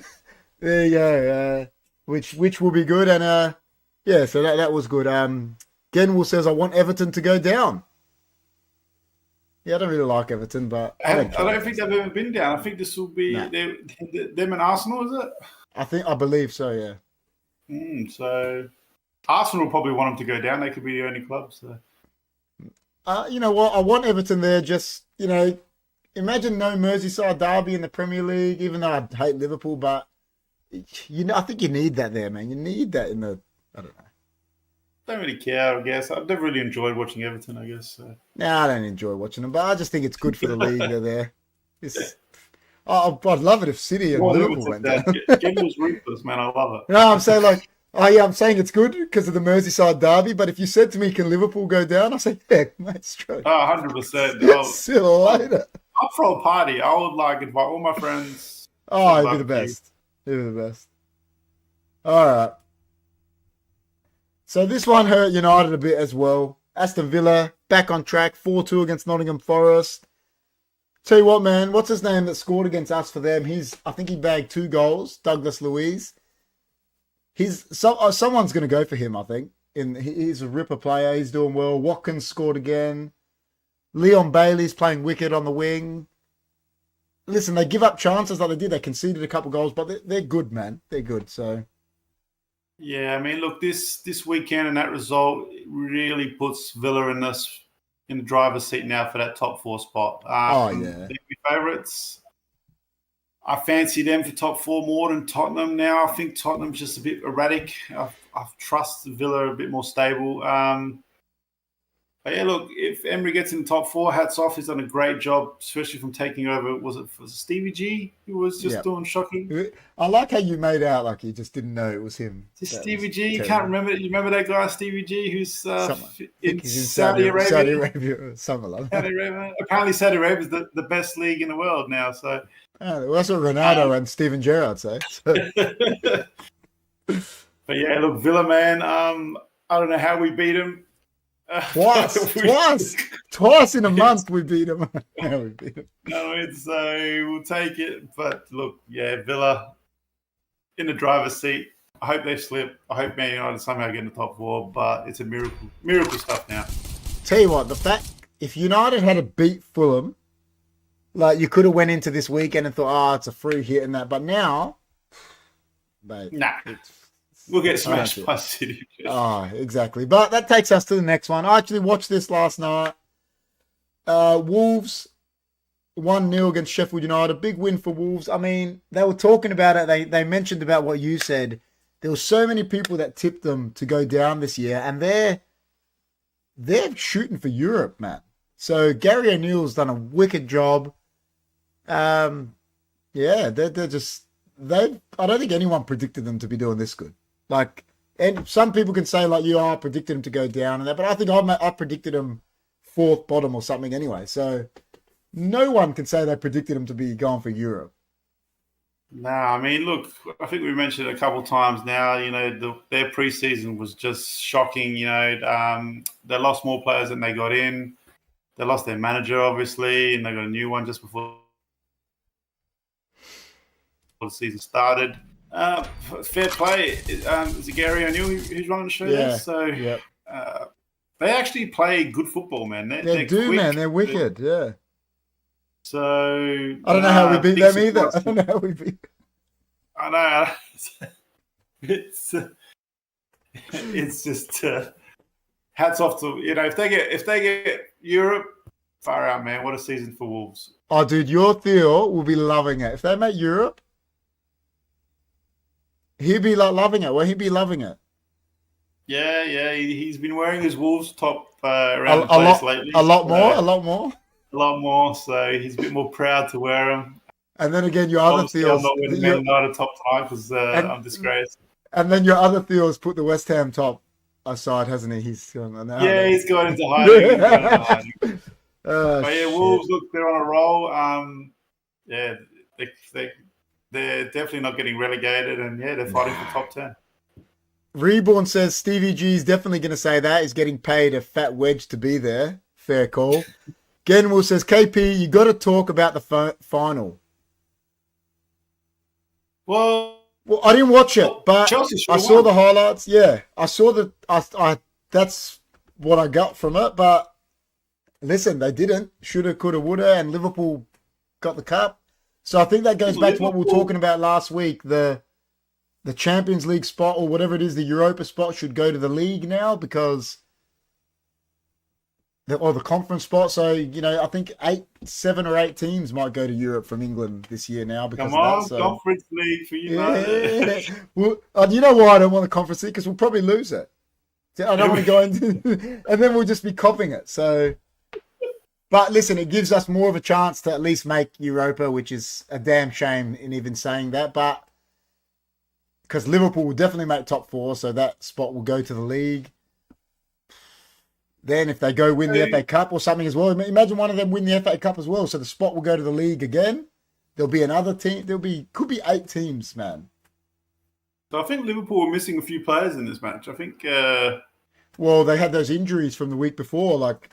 There you go. Which will be good, and so that was good. Genwell says, "I want Everton to go down." Yeah, I don't really like Everton, but I don't think they've ever been down. I think this will be them and Arsenal, is it? I believe so, yeah. So Arsenal will probably want them to go down. They could be the only club. So. You know what? I want Everton there. Just, imagine no Merseyside derby in the Premier League, even though I hate Liverpool, but I think you need that there, man. You need that in the, I don't know. Don't really care, I guess. I've never really enjoyed watching Everton, I guess. So. No, I don't enjoy watching them, but I just think it's good for the league they're there. I'd love it if City and Liverpool went down. Genwell's ruthless, man. I love it. No, I'm saying I'm saying it's good because of the Merseyside derby, but if you said to me, can Liverpool go down? I say, yeah, mate, straight. 100%. See you later. I'll throw a party. I would invite all my friends. It'd be the best. It'd be the best. All right. So this one hurt United a bit as well. Aston Villa back on track, 4-2 against Nottingham Forest. Tell you what, man, what's his name that scored against us for them? I think he bagged 2 goals, Douglas Luiz. Someone's going to go for him, I think. He's a ripper player. He's doing well. Watkins scored again. Leon Bailey's playing wicked on the wing. Listen, they give up chances like they did. They conceded a couple goals, but they're good, man. They're good, so... Yeah, I mean, look, this weekend and that result really puts Villa in the driver's seat now for that top 4 spot. They're my favourites. I fancy them for top 4 more than Tottenham now. I think Tottenham's just a bit erratic. I trust Villa a bit more stable. But yeah, look, if Emery gets in the top 4, hats off. He's done a great job, especially from taking over. Was it Stevie G who was just doing shocking? I like how you made out like you just didn't know it was him. Stevie G, you can't remember. You remember that guy, Stevie G, who's in Saudi Arabia? Saudi Arabia, something like that. Saudi Arabia. Apparently, Saudi Arabia is the best league in the world now. So that's what Ronaldo and Steven Gerrard say. So. But yeah, look, Villa, man. I don't know how we beat him. Twice in a month we beat them. No, we'll take it. But look, yeah, Villa in the driver's seat. I hope they slip. I hope Man United somehow get in the top 4. But it's a miracle stuff now. Tell you what, the fact if United had to beat Fulham, like you could have went into this weekend and thought, it's a free hit and that. But now, mate, we'll get smashed by City. Exactly. But that takes us to the next one. I actually watched this last night. Wolves 1-0 against Sheffield United. Big win for Wolves. I mean, they were talking about it. They mentioned about what you said. There were so many people that tipped them to go down this year, and they're shooting for Europe, man. So Gary O'Neill's done a wicked job. They're just I don't think anyone predicted them to be doing this good. And some people can say I predicted them to go down and that, but I think I predicted them 4th bottom or something anyway. So no one can say they predicted them to be going for Europe. No, I mean, look, I think we mentioned it a couple of times now. Their preseason was just shocking. They lost more players than they got in. They lost their manager, obviously, and they got a new one just before the season started. Fair play. Is it Gary O'Neill who's running the show there? So they actually play good football, man. They do, quick, man. They're wicked, yeah. So I don't know how we beat them either. I don't know how we beat them. I know. It's just hats off to if they get Europe, far out, man. What a season for Wolves. Oh, dude, your Theo will be loving it if they make Europe. He'd be loving it. Well, he'd be loving it. Yeah. He's been wearing his Wolves top around the place lately. A lot more. So he's a bit more proud to wear them. And then again, your other Obviously, I'm Theos, not winning Man United top tonight because I'm disgraced. and then your other Theos put the West Ham top aside, hasn't he? He's gone. Yeah, he's going into hiding. Oh, But yeah, shit. Wolves, look, they're on a roll. Yeah, they're definitely not getting relegated, and yeah, they're fighting for top 10. Reborn says Stevie G is definitely going to say that. He's getting paid a fat wedge to be there. Fair call. Genwell says, KP, you got to talk about the final. Well, I didn't watch it, but I saw the highlights. Yeah, I saw the. I that's what I got from it. But listen, they didn't. Shoulda, coulda, woulda, and Liverpool got the cup. So I think that goes back to what we were talking about last week. The Champions League spot or whatever it is, the Europa spot should go to the league now because. Or the conference spot. So, I think 7 or 8 teams might go to Europe from England this year now. Because of that, Conference League for you, man. Well, you know why I don't want the conference league? Because we'll probably lose it. I don't want to go into... and then we'll just be copying it. So, but listen, it gives us more of a chance to at least make Europa, which is a damn shame in even saying that. But because Liverpool will definitely make top 4, so that spot will go to the league. Then if they go win the FA Cup or something as well, imagine one of them win the FA Cup as well. So the spot will go to the league again. There'll be another team. Could be 8 teams, man. So I think Liverpool were missing a few players in this match. I think. Well, they had those injuries from the week before. Like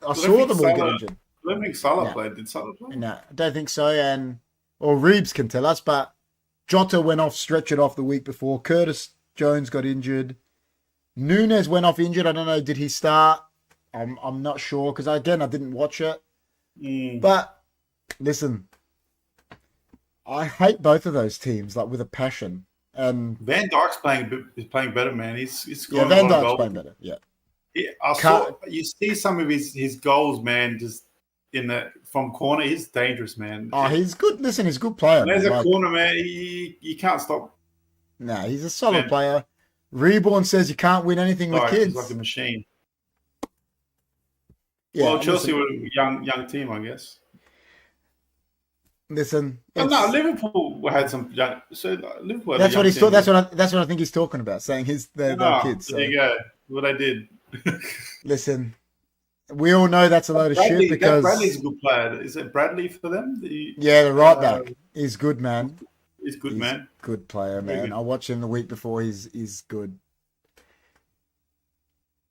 I saw them all get injured. I don't think Salah played. Did Salah play? No, I don't think so. Or Reeves can tell us, but Jota went off, stretchered off the week before. Curtis Jones got injured. Nunes went off injured. I don't know. Did he start? I'm not sure because I didn't watch it. But listen, I hate both of those teams like with a passion. And Van Dijk's playing better, man. He's scoring Van a lot of Dijk's goals. playing better. Yeah. You see some of his goals, man. Just from corner, he's dangerous, man. Oh, he's good. Listen, he's a good player. There's a corner, man. You can't stop. No, he's a solid player. Reborn says you can't win anything with kids. He's like a machine. Yeah, well, Chelsea were a young team, I guess. Listen, no, Liverpool had some young. So Liverpool. That's what he's. That's what I think he's talking about. Saying they're kids. So. There you go. What I did. Listen, we all know that's a load of shit because Bradley's a good player. Is it Bradley for them? The right back. He's good, man. He's good, man. Good player, man. I watched him the week before. He's good.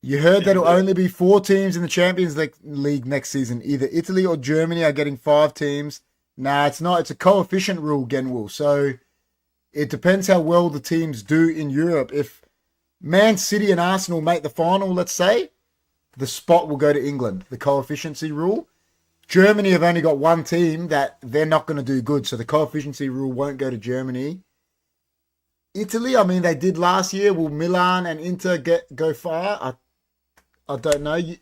You heard that it'll only be 4 teams in the Champions League next season. Either Italy or Germany are getting 5 teams. Nah, it's not. It's a coefficient rule, Genwell. So it depends how well the teams do in Europe. If Man City and Arsenal make the final, let's say, the spot will go to England. The coefficiency rule. Germany have only got 1 team that they're not going to do good, so the coefficiency rule won't go to Germany. Italy, I mean, they did last year. Will Milan and Inter go far? I don't know. Is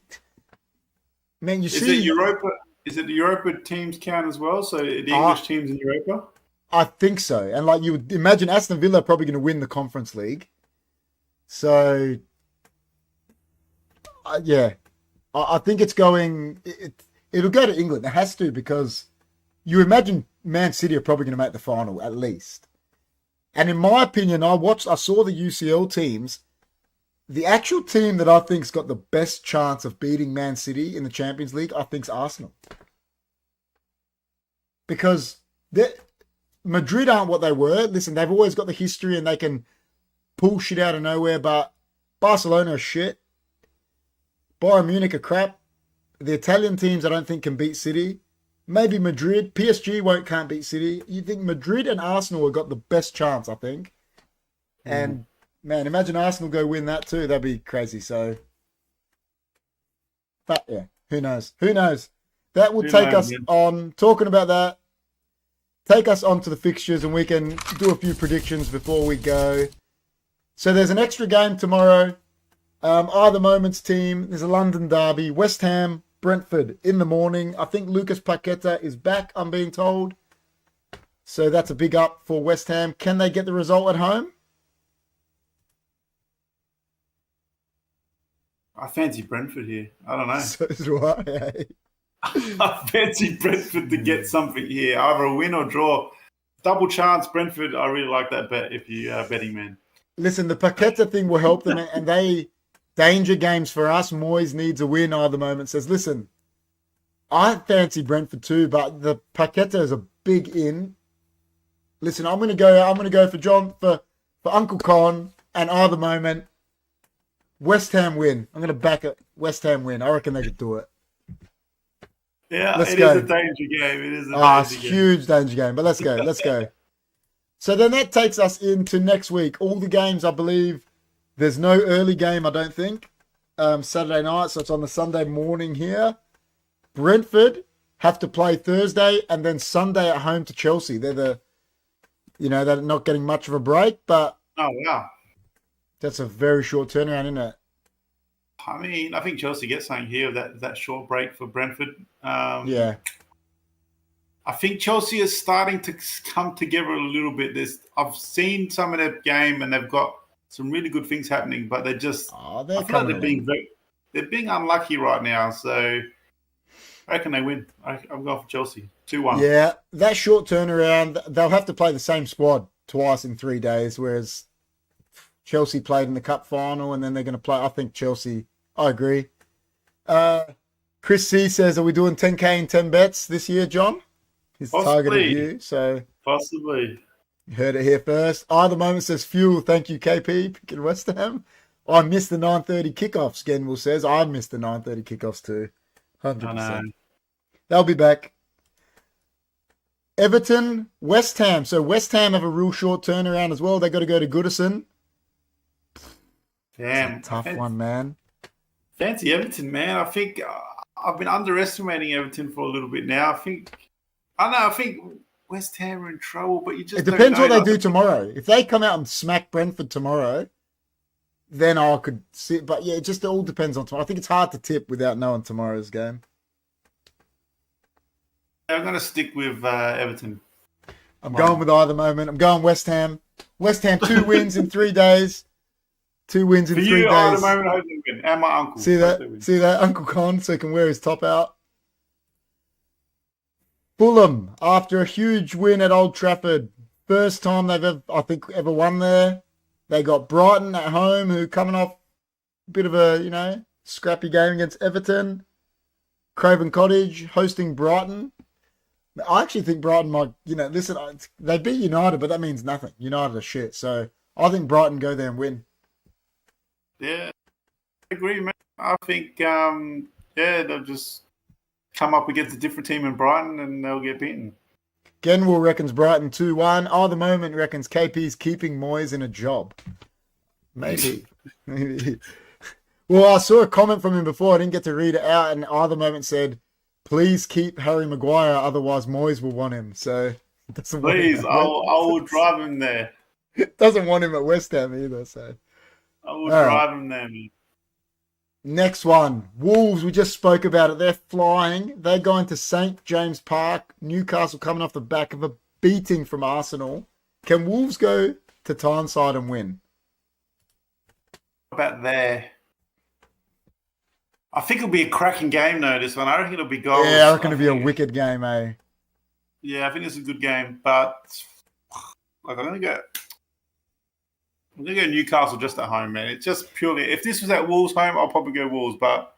it Europa? Is it the Europa teams count as well? So the English teams in Europa? I think so. And like you would imagine, Aston Villa are probably going to win the Conference League. So, I think it's going. It'll go to England. It has to because you imagine Man City are probably going to make the final at least. And in my opinion, I saw the UCL teams. The actual team that I think's got the best chance of beating Man City in the Champions League, I think's Arsenal. Because Madrid aren't what they were. Listen, they've always got the history and they can pull shit out of nowhere, but Barcelona are shit. Bayern Munich are crap. The Italian teams I don't think can beat City. Maybe Madrid. PSG can't beat City. You think Madrid and Arsenal have got the best chance, I think. And man, imagine Arsenal go win that too. That'd be crazy. So, but yeah, who knows? Who knows? That will take us on, talking about that, take us on to the fixtures and we can do a few predictions before we go. So there's an extra game tomorrow. Either Moments team, there's a London derby, West Ham, Brentford in the morning. I think Lucas Paqueta is back, I'm being told. So that's a big up for West Ham. Can they get the result at home? I fancy Brentford here. I don't know. So do I. I fancy Brentford to get something here, either a win or draw. Double chance, Brentford. I really like that bet if you are betting man. Listen, the Paqueta thing will help them, and they danger games for us. Moyes needs a win at the moment. Says, listen, I fancy Brentford too, but the Paqueta is a big in. Listen, I'm gonna go for Uncle Con, and at the moment, West Ham win. I'm gonna back it. West Ham win. I reckon they could do it. Yeah, Let's it go. is a danger game. It is a it's a danger game. huge danger game. But let's go. Let's go. So then that takes us into next week. All the games, I believe, there's no early game, I don't think. Saturday night, so it's on the Sunday morning here. Brentford have to play Thursday and then Sunday at home to Chelsea. They're not getting much of a break, but Oh, wow. that's a very short turnaround, isn't it? I mean, I think Chelsea gets something here, that short break for Brentford. Yeah. I think Chelsea is starting to come together a little bit. I've seen some of their game, and they've got some really good things happening, but they're just I feel like they're being unlucky right now. So I reckon they win. I'm going for Chelsea 2-1. Yeah, that short turnaround, they'll have to play the same squad twice in 3 days, whereas Chelsea played in the cup final, and then they're going to play. I think Chelsea. I agree. Chris C says, "Are we doing 10K in 10 bets this year, John?" His targeted you. So possibly. You heard it here first. Either moment says fuel. Thank you, KP. Picking West Ham. I missed the 9:30 kickoffs. Genwell says I missed the 9:30 kickoffs too. 100%. They'll be back. Everton, West Ham. So West Ham have a real short turnaround as well. They got to go to Goodison. Damn, tough one, man. Fancy Everton, man. I think I've been underestimating Everton for a little bit now. I think West Ham are in trouble, but you just it depends what they do tomorrow. If they come out and smack Brentford tomorrow, then I could see. But yeah, it just all depends on tomorrow. I think it's hard to tip without knowing tomorrow's game. I'm going to stick with Everton. I'm going with either moment. I'm going West Ham. West Ham 2 wins in 3 days. 2 wins in 3 days. At the moment, I hope they win. And my uncle. See that? See that? Uncle Con, so he can wear his top out. Fulham, after a huge win at Old Trafford, first time they've ever won there. They got Brighton at home, who coming off a bit of a, scrappy game against Everton. Craven Cottage hosting Brighton. I actually think Brighton might, listen, they beat United, but that means nothing. United are shit. So I think Brighton go there and win. Yeah, I agree, man. I think, they'll just come up against a different team in Brighton and they'll get beaten. Genwell reckons Brighton 2-1. Oh, the moment reckons KP's keeping Moyes in a job. Maybe. Well, I saw a comment from him before. I didn't get to read it out, and either moment said, "Please keep Harry Maguire, otherwise Moyes will want him." So, please, I will drive him there. Doesn't want him at West Ham either. So, I will drive him there, man. Next one, Wolves. We just spoke about it. They're flying. They're going to St. James Park. Newcastle coming off the back of a beating from Arsenal. Can Wolves go to Tyneside and win? About there. I think it'll be a cracking game, though, this one. I reckon it'll be goals. Yeah, I reckon it'll be a wicked game, eh? Yeah, I think it's a good game. But I'm going to go Newcastle just at home, man. It's just purely... If this was at Wolves' home, I'll probably go Wolves. But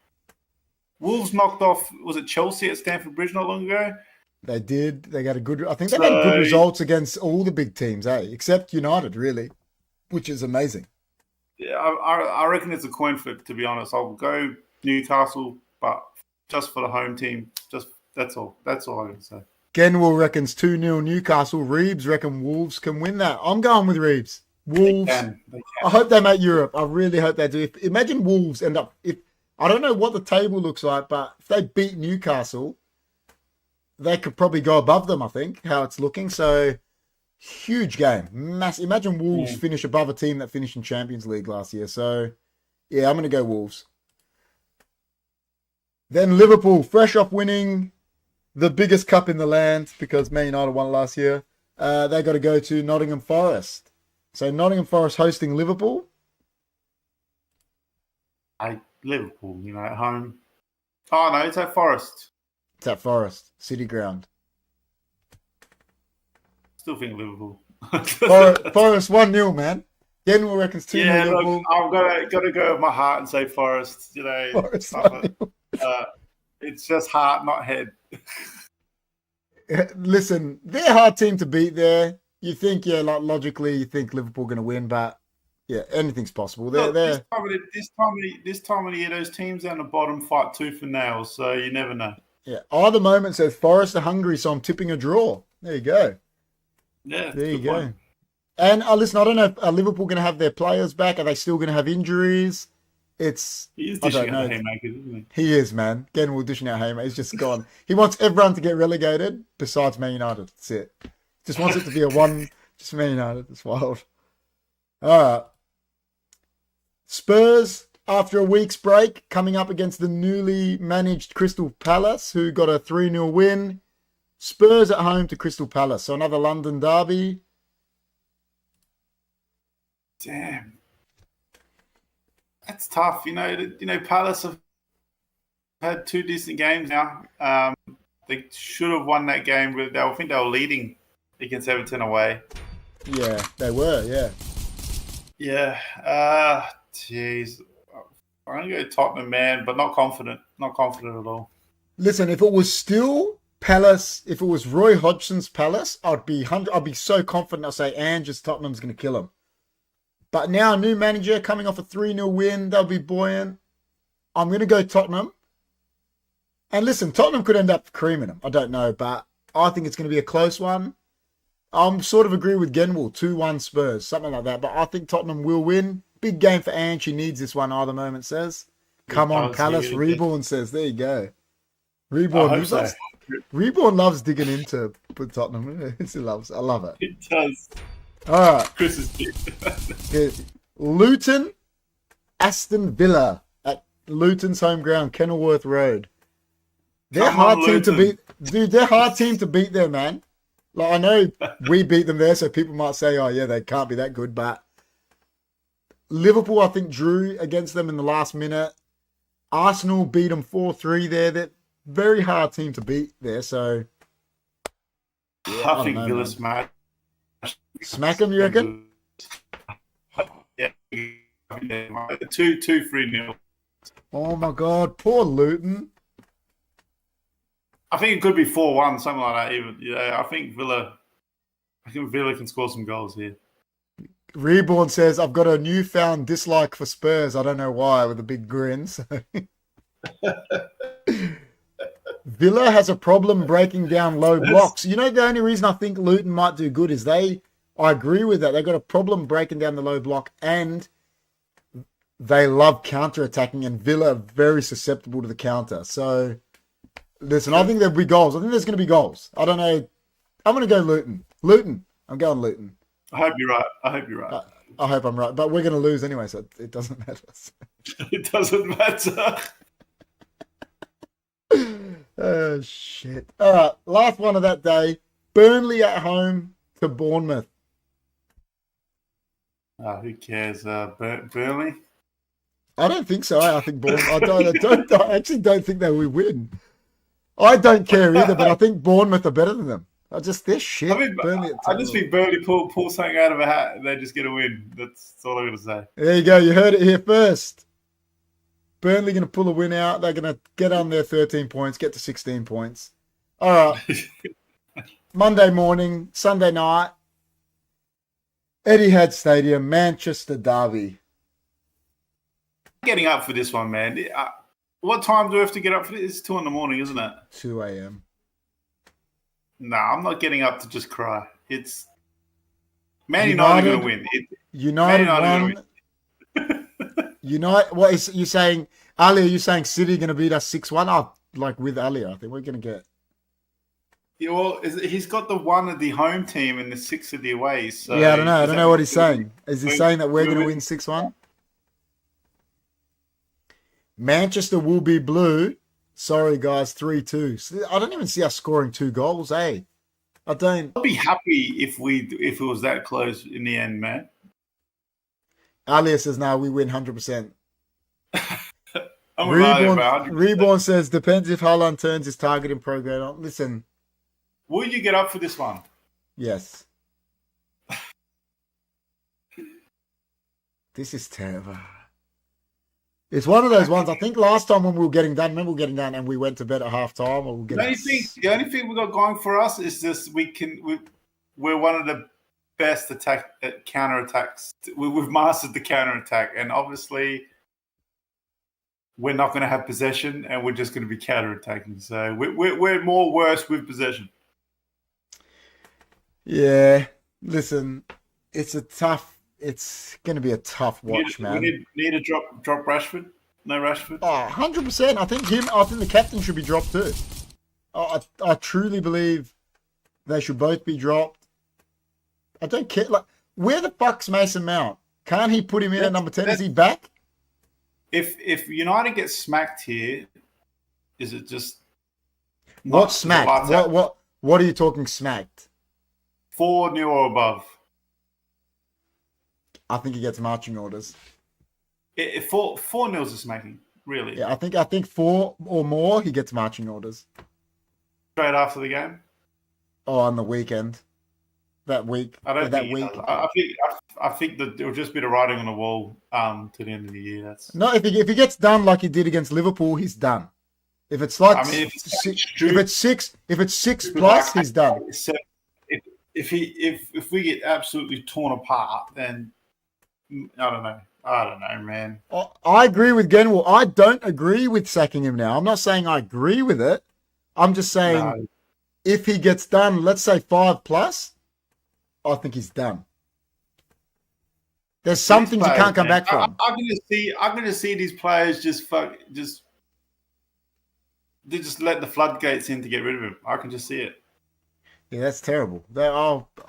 Wolves knocked off... Was it Chelsea at Stamford Bridge not long ago? They did. They got a good... I think they had good results against all the big teams, eh? Except United, really. Which is amazing. Yeah, I reckon it's a coin flip, to be honest. I'll go Newcastle, but just for the home team. Just that's all. That's all I can say. Genwell reckons 2-0 Newcastle. Reeves reckon Wolves can win that. I'm going with Reeves. Wolves. They can. I hope they make Europe. I really hope they do. Imagine Wolves end up... I don't know what the table looks like, but if they beat Newcastle, they could probably go above them, I think, how it's looking. So, huge game. Massive. Imagine Wolves finish above a team that finished in Champions League last year. So, yeah, I'm going to go Wolves. Then Liverpool, fresh off winning the biggest cup in the land, because Man United won last year. They got to go to Nottingham Forest. So, Nottingham Forest hosting Liverpool. Liverpool, at home. Oh, no, it's at Forest. It's at Forest, City Ground. Still think Liverpool. Forest 1-0, man. Denwell reckons 2-0 Yeah, Liverpool. look, I've got to go with my heart and say Forest. You know, Forest it's just heart, not head. Listen, they're a hard team to beat there. You think, like logically, you think Liverpool going to win, but yeah, anything's possible. They're This time of the year, those teams down the bottom fight tooth and nail, so you never know. Yeah. The moment says Forest are hungry, so I'm tipping a draw. There you go. Yeah, There you go. point. And listen, I don't know if Liverpool going to have their players back. Are they still going to have injuries? He is dishing out the haymakers, isn't he? He is, man. Genwell dishing out haymakers. He's just gone. He wants everyone to get relegated besides Man United. That's it. Just wants it to be a one. Just Man United. It's wild. All right. Spurs, after a week's break, coming up against the newly managed Crystal Palace, who got a 3-0 win. Spurs at home to Crystal Palace. So another London derby. Damn. That's tough. You know, Palace have had 2 decent games now. They should have won that game, but I think they were leading against Everton away. Yeah, they were, yeah. Yeah. Jeez. I'm going to go Tottenham, man, but not confident. Not confident at all. Listen, if it was still Palace, if it was Roy Hodgson's Palace, I'd be so confident I'll say, just Tottenham's going to kill him. But now, new manager coming off a 3-0 win, they'll be buoyant. I'm going to go Tottenham. And listen, Tottenham could end up creaming them. I don't know, but I think it's going to be a close one. I'm sort of agree with Genwell, 2-1 Spurs, something like that. But I think Tottenham will win. Big game for Ange. He needs this one, the moment says. Come on, Palace. Reborn says, there you go. Reborn loves digging into Tottenham. He loves. I love it. It does. All right. Chris is Luton, Aston Villa at Luton's home ground, Kenilworth Road. They're hard team to beat. Dude, they're hard team to beat there, man. Like, I know we beat them there, so people might say, oh, yeah, they can't be that good. But Liverpool, I think, drew against them in the last minute. Arsenal beat them 4-3 there. They're very hard team to beat there, so... Yeah, I think Villa smack them, you reckon? Yeah. 2-3-0. Oh, my God. Poor Luton. I think it could be 4-1, something like that. Even I think Villa can score some goals here. Reborn says, I've got a newfound dislike for Spurs. I don't know why, with a big grin. So. Villa has a problem breaking down low blocks. You know, the only reason I think Luton might do good is I agree with that. They've got a problem breaking down the low block, and they love counter-attacking, and Villa are very susceptible to the counter. So, listen, I think there'll be goals. I think there's going to be goals. I don't know. I'm going to go Luton. I'm going Luton. I hope you're right. I hope I'm right. But we're going to lose anyway, so it doesn't matter. It doesn't matter. Oh, shit. All right, last one of that day. Burnley at home to Bournemouth. Who cares? Burnley? I don't think so. I think Bournemouth. I actually don't think they will win. I don't care either, but I think Bournemouth are better than them. They're shit. I just think Burnley pull something out of a hat and they just get a win. That's all I'm going to say. There you go. You heard it here first. Burnley going to pull a win out. They're going to get on their 13 points, get to 16 points. All right. Monday morning, Sunday night, Etihad Stadium, Manchester derby. Getting up for this one, man. What time do we have to get up for this? It's 2 a.m, isn't it? 2 a.m. Nah, I'm not getting up to just cry. It's Man United are going to win. United won. United. What is you saying, Ali? Are you saying City going to beat us 6-1? Oh, like with Ali, I think we're going to get. Yeah, well, he's got the 1 of the home team and the 6 of the away. So yeah, I don't know. I don't know what he's saying. Is he saying that we're going to win 6-1? Manchester will be blue. Sorry, guys, 3-2. I don't even see us scoring 2 goals, eh? I don't. I'll be happy if it was that close in the end, man. Alia says, no, we win 100%. I'm with Mario, bro. 100%. Reborn says, depends if Haaland turns his targeting program on. Listen. Will you get up for this one? Yes. This is terrible. It's one of those ones. I think last time when we were getting done, remember we were getting done and we went to bed at half time. The only thing we got going for us is this: we're one of the best counter attacks. We've mastered the counter attack, and obviously we're not going to have possession, and we're just going to be counter attacking. So we're more worse with possession. Yeah, listen, it's going to be a tough watch, man. We need to drop Rashford. No Rashford. Oh, 100%. I think the captain should be dropped too. I truly believe they should both be dropped. I don't care. Like, where the fuck's Mason Mount? Can't he put him in at number 10? Is he back? If United gets smacked here, is it just what smacked? What are you talking smacked? 4-0 or above. I think he gets marching orders. 4-0 is smacking, really. Yeah, I think 4 or more he gets marching orders. Straight after the game. Oh, on the weekend. That week. I think that it'll just be the writing on the wall to the end of the year. No, if he gets done like he did against Liverpool, he's done. If it's like if it's 6 plus, he's done. If we get absolutely torn apart, then I don't know, man. I agree with Genwell. I don't agree with sacking him now. I'm not saying I agree with it. I'm just saying if he gets done, let's say 5 plus, I think he's done. There's some things you can't come back from. I'm gonna see these players just let the floodgates in to get rid of him. I can just see it. Yeah, that's terrible.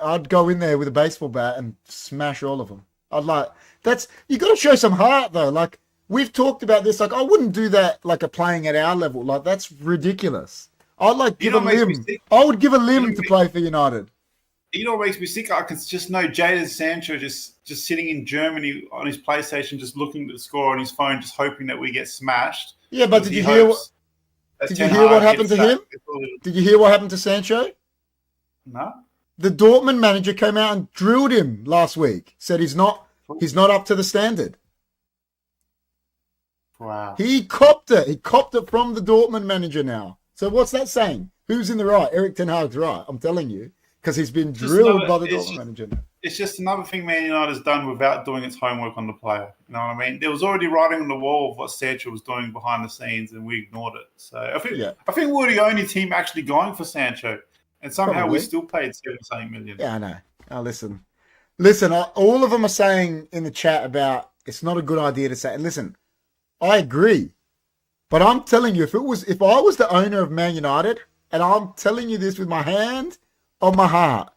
I'd go in there with a baseball bat and smash all of them. You got to show some heart though. Like we've talked about this. Like I wouldn't do that. Like a playing at our level. Like that's ridiculous. I'd give a limb. I would give a limb to play for United. You know what makes me sick? I can just know Jadon Sancho just sitting in Germany on his PlayStation, just looking at the score on his phone, just hoping that we get smashed. Yeah, but did you hear what happened to him? Did you hear what happened to Sancho? No. The Dortmund manager came out and drilled him last week. Said he's not up to the standard. Wow. He copped it. He copped it from the Dortmund manager now. So what's that saying? Who's in the right? Erik ten Hag's right. I'm telling you. Because he's been drilled by the Dortmund manager. It's just another thing Man United has done without doing its homework on the player. You know what I mean? There was already writing on the wall of what Sancho was doing behind the scenes, and we ignored it. So I think we're the only team actually going for Sancho, and somehow we still paid 7 million. Yeah, I know. Oh, listen. All of them are saying in the chat about it's not a good idea to say. And listen, I agree, but I'm telling you, if I was the owner of Man United, and I'm telling you this with my hand on my heart,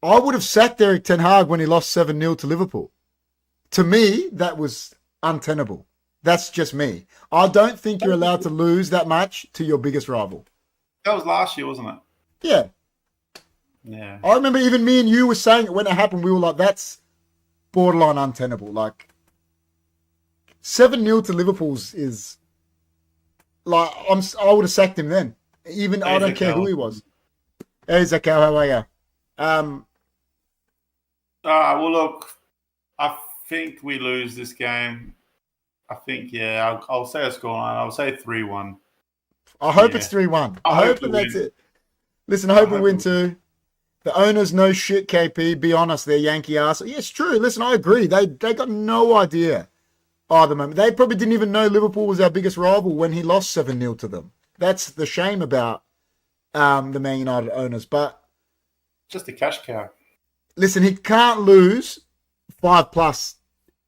I would have sacked Erik ten Hag when he lost 7-0 to Liverpool. To me, that was untenable. That's just me. I don't think you're allowed to lose that much to your biggest rival. That was last year, wasn't it? Yeah. Yeah. I remember even me and you were saying it when it happened. We were like, that's borderline untenable. Like, 7-0 to Liverpool's is like, I would have sacked him then. Even I don't care who he was. Hey, Zakal, how are you? Well, look, I think we lose this game. I think, I'll say a scoreline. I'll say 3-1. I hope it's 3-1. I hope that's it. Listen, I hope we win too. The owners know shit, KP. Be honest, they're Yankee ass. Yeah, it's true. Listen, I agree. They got no idea at the moment. They probably didn't even know Liverpool was our biggest rival when he lost 7-0 to them. That's the shame about the Man United owners. But just a cash cow. Listen, he can't lose 5 plus.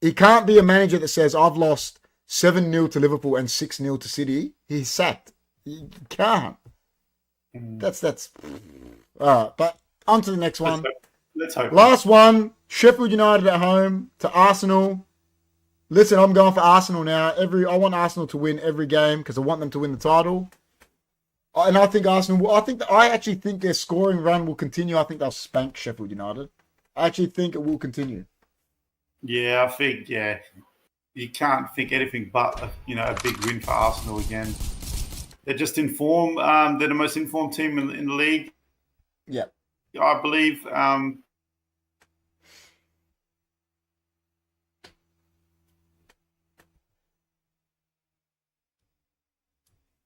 He can't be a manager that says, I've lost 7-0 to Liverpool and 6-0 to City. He's sacked. You can't. That's all right. But on to the next one. Let's hope. Last one, Sheffield United at home to Arsenal. Listen, I'm going for Arsenal now. I want Arsenal to win every game because I want them to win the title. And I think Arsenal I actually think their scoring run will continue. I think they'll spank Sheffield United. I actually think it will continue. Yeah, I think, you can't think anything but a big win for Arsenal again. They're just in form. They're the most informed team in the league. Yeah. I believe.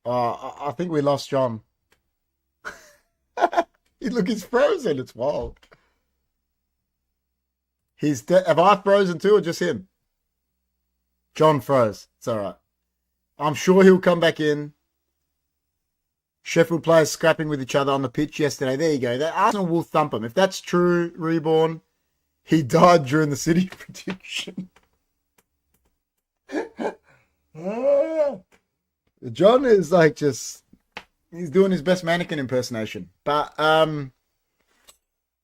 I think we lost John. Look, he's frozen. It's wild. Have I frozen too, or just him? John froze. It's all right. I'm sure he'll come back in. Sheffield players scrapping with each other on the pitch yesterday. There you go. That Arsenal will thump him. If that's true, Reborn, he died during the City prediction. John is like he's doing his best mannequin impersonation. But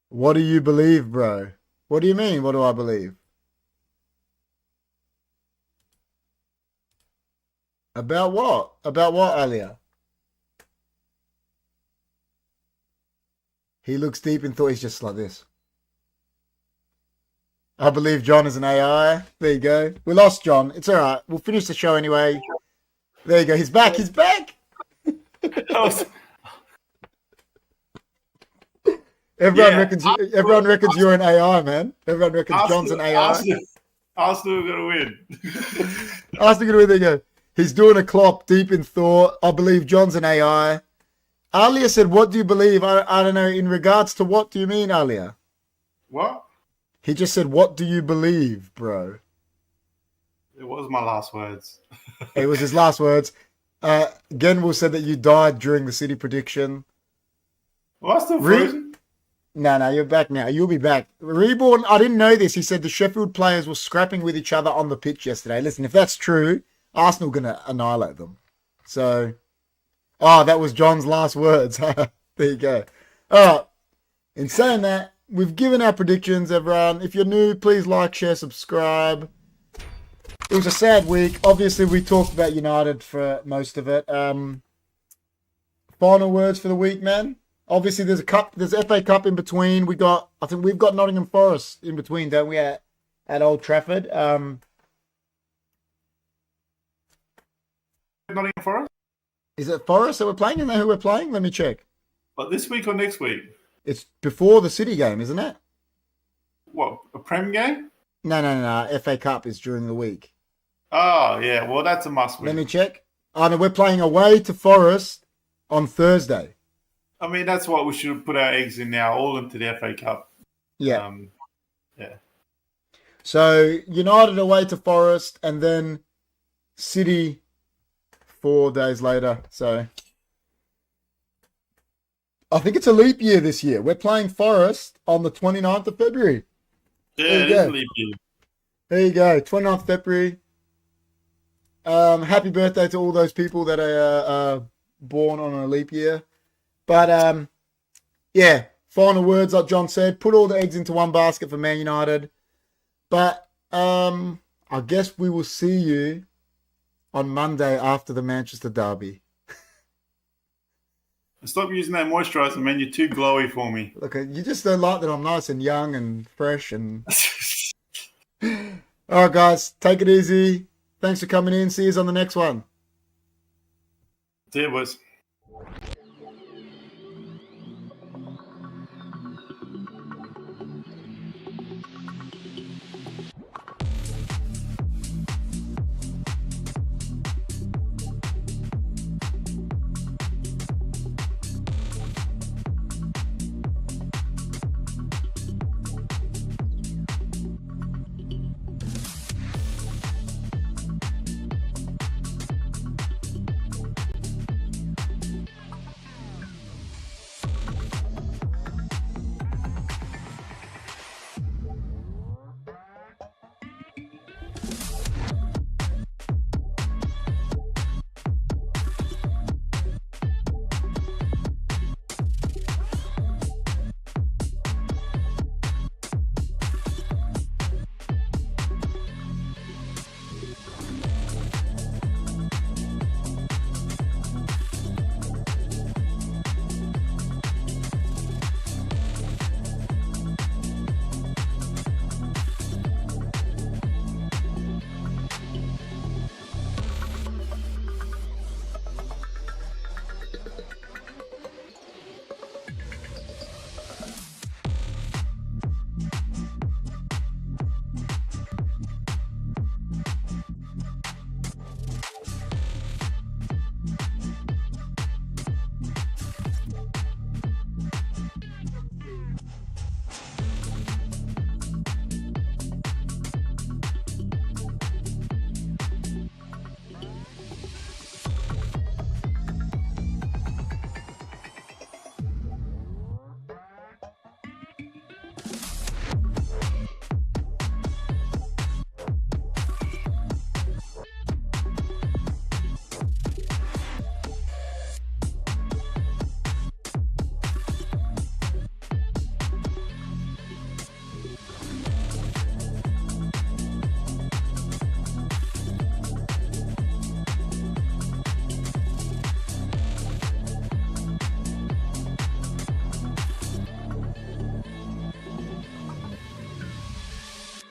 what do you believe, bro? What do you mean? What do I believe? About what? About what, Alia? He looks deep in thought. He's just like this. I believe John is an AI. There you go. We lost John. It's all right. We'll finish the show anyway. There you go. He's back. He's back. Everyone reckons you're an AI, man. Everyone reckons John's an AI. Arsenal are going to win. Arsenal going to win. There you go. He's doing a Klopp, deep in thought. I believe John's an AI. Alia said, what do you believe? I don't know. In regards to what do you mean, Alia? What? He just said, what do you believe, bro? It was my last words. It was his last words. Genwell said that you died during the City prediction. Well, I'm still frozen. No, you're back now. You'll be back. Reborn, I didn't know this. He said the Sheffield players were scrapping with each other on the pitch yesterday. Listen, if that's true, Arsenal going to annihilate them. So, that was John's last words. There you go. All right. In saying that, we've given our predictions, everyone. If you're new, please like, share, subscribe. It was a sad week. Obviously, we talked about United for most of it. Final words for the week, man. Obviously, there's FA Cup in between. I think we've got Nottingham Forest in between, don't we? At Old Trafford. Nottingham Forest. Is it Forest that we're playing? Isn't that who we're playing? Let me check. But this week or next week? It's before the City game, isn't it? What, a Prem game? No. FA Cup is during the week. Oh, yeah. Well, that's a must-win. Let me check. Oh, no, we're playing away to Forest on Thursday. I mean, that's what we should put our eggs in now, all into the FA Cup. Yeah. Yeah. So, United away to Forest, and then City 4 days later. So, I think it's a leap year this year. We're playing Forest on the 29th of February. Yeah, it is a leap year. There you go, 29th of February. Happy birthday to all those people that are born on a leap year. But, yeah, final words, like John said, put all the eggs into one basket for Man United. But I guess we will see you on Monday after the Manchester derby. Stop using that moisturiser, man. You're too glowy for me. Look, you just don't like that I'm nice and young and fresh. And all right, guys, take it easy. Thanks for coming in. See you on the next one. See you, boys.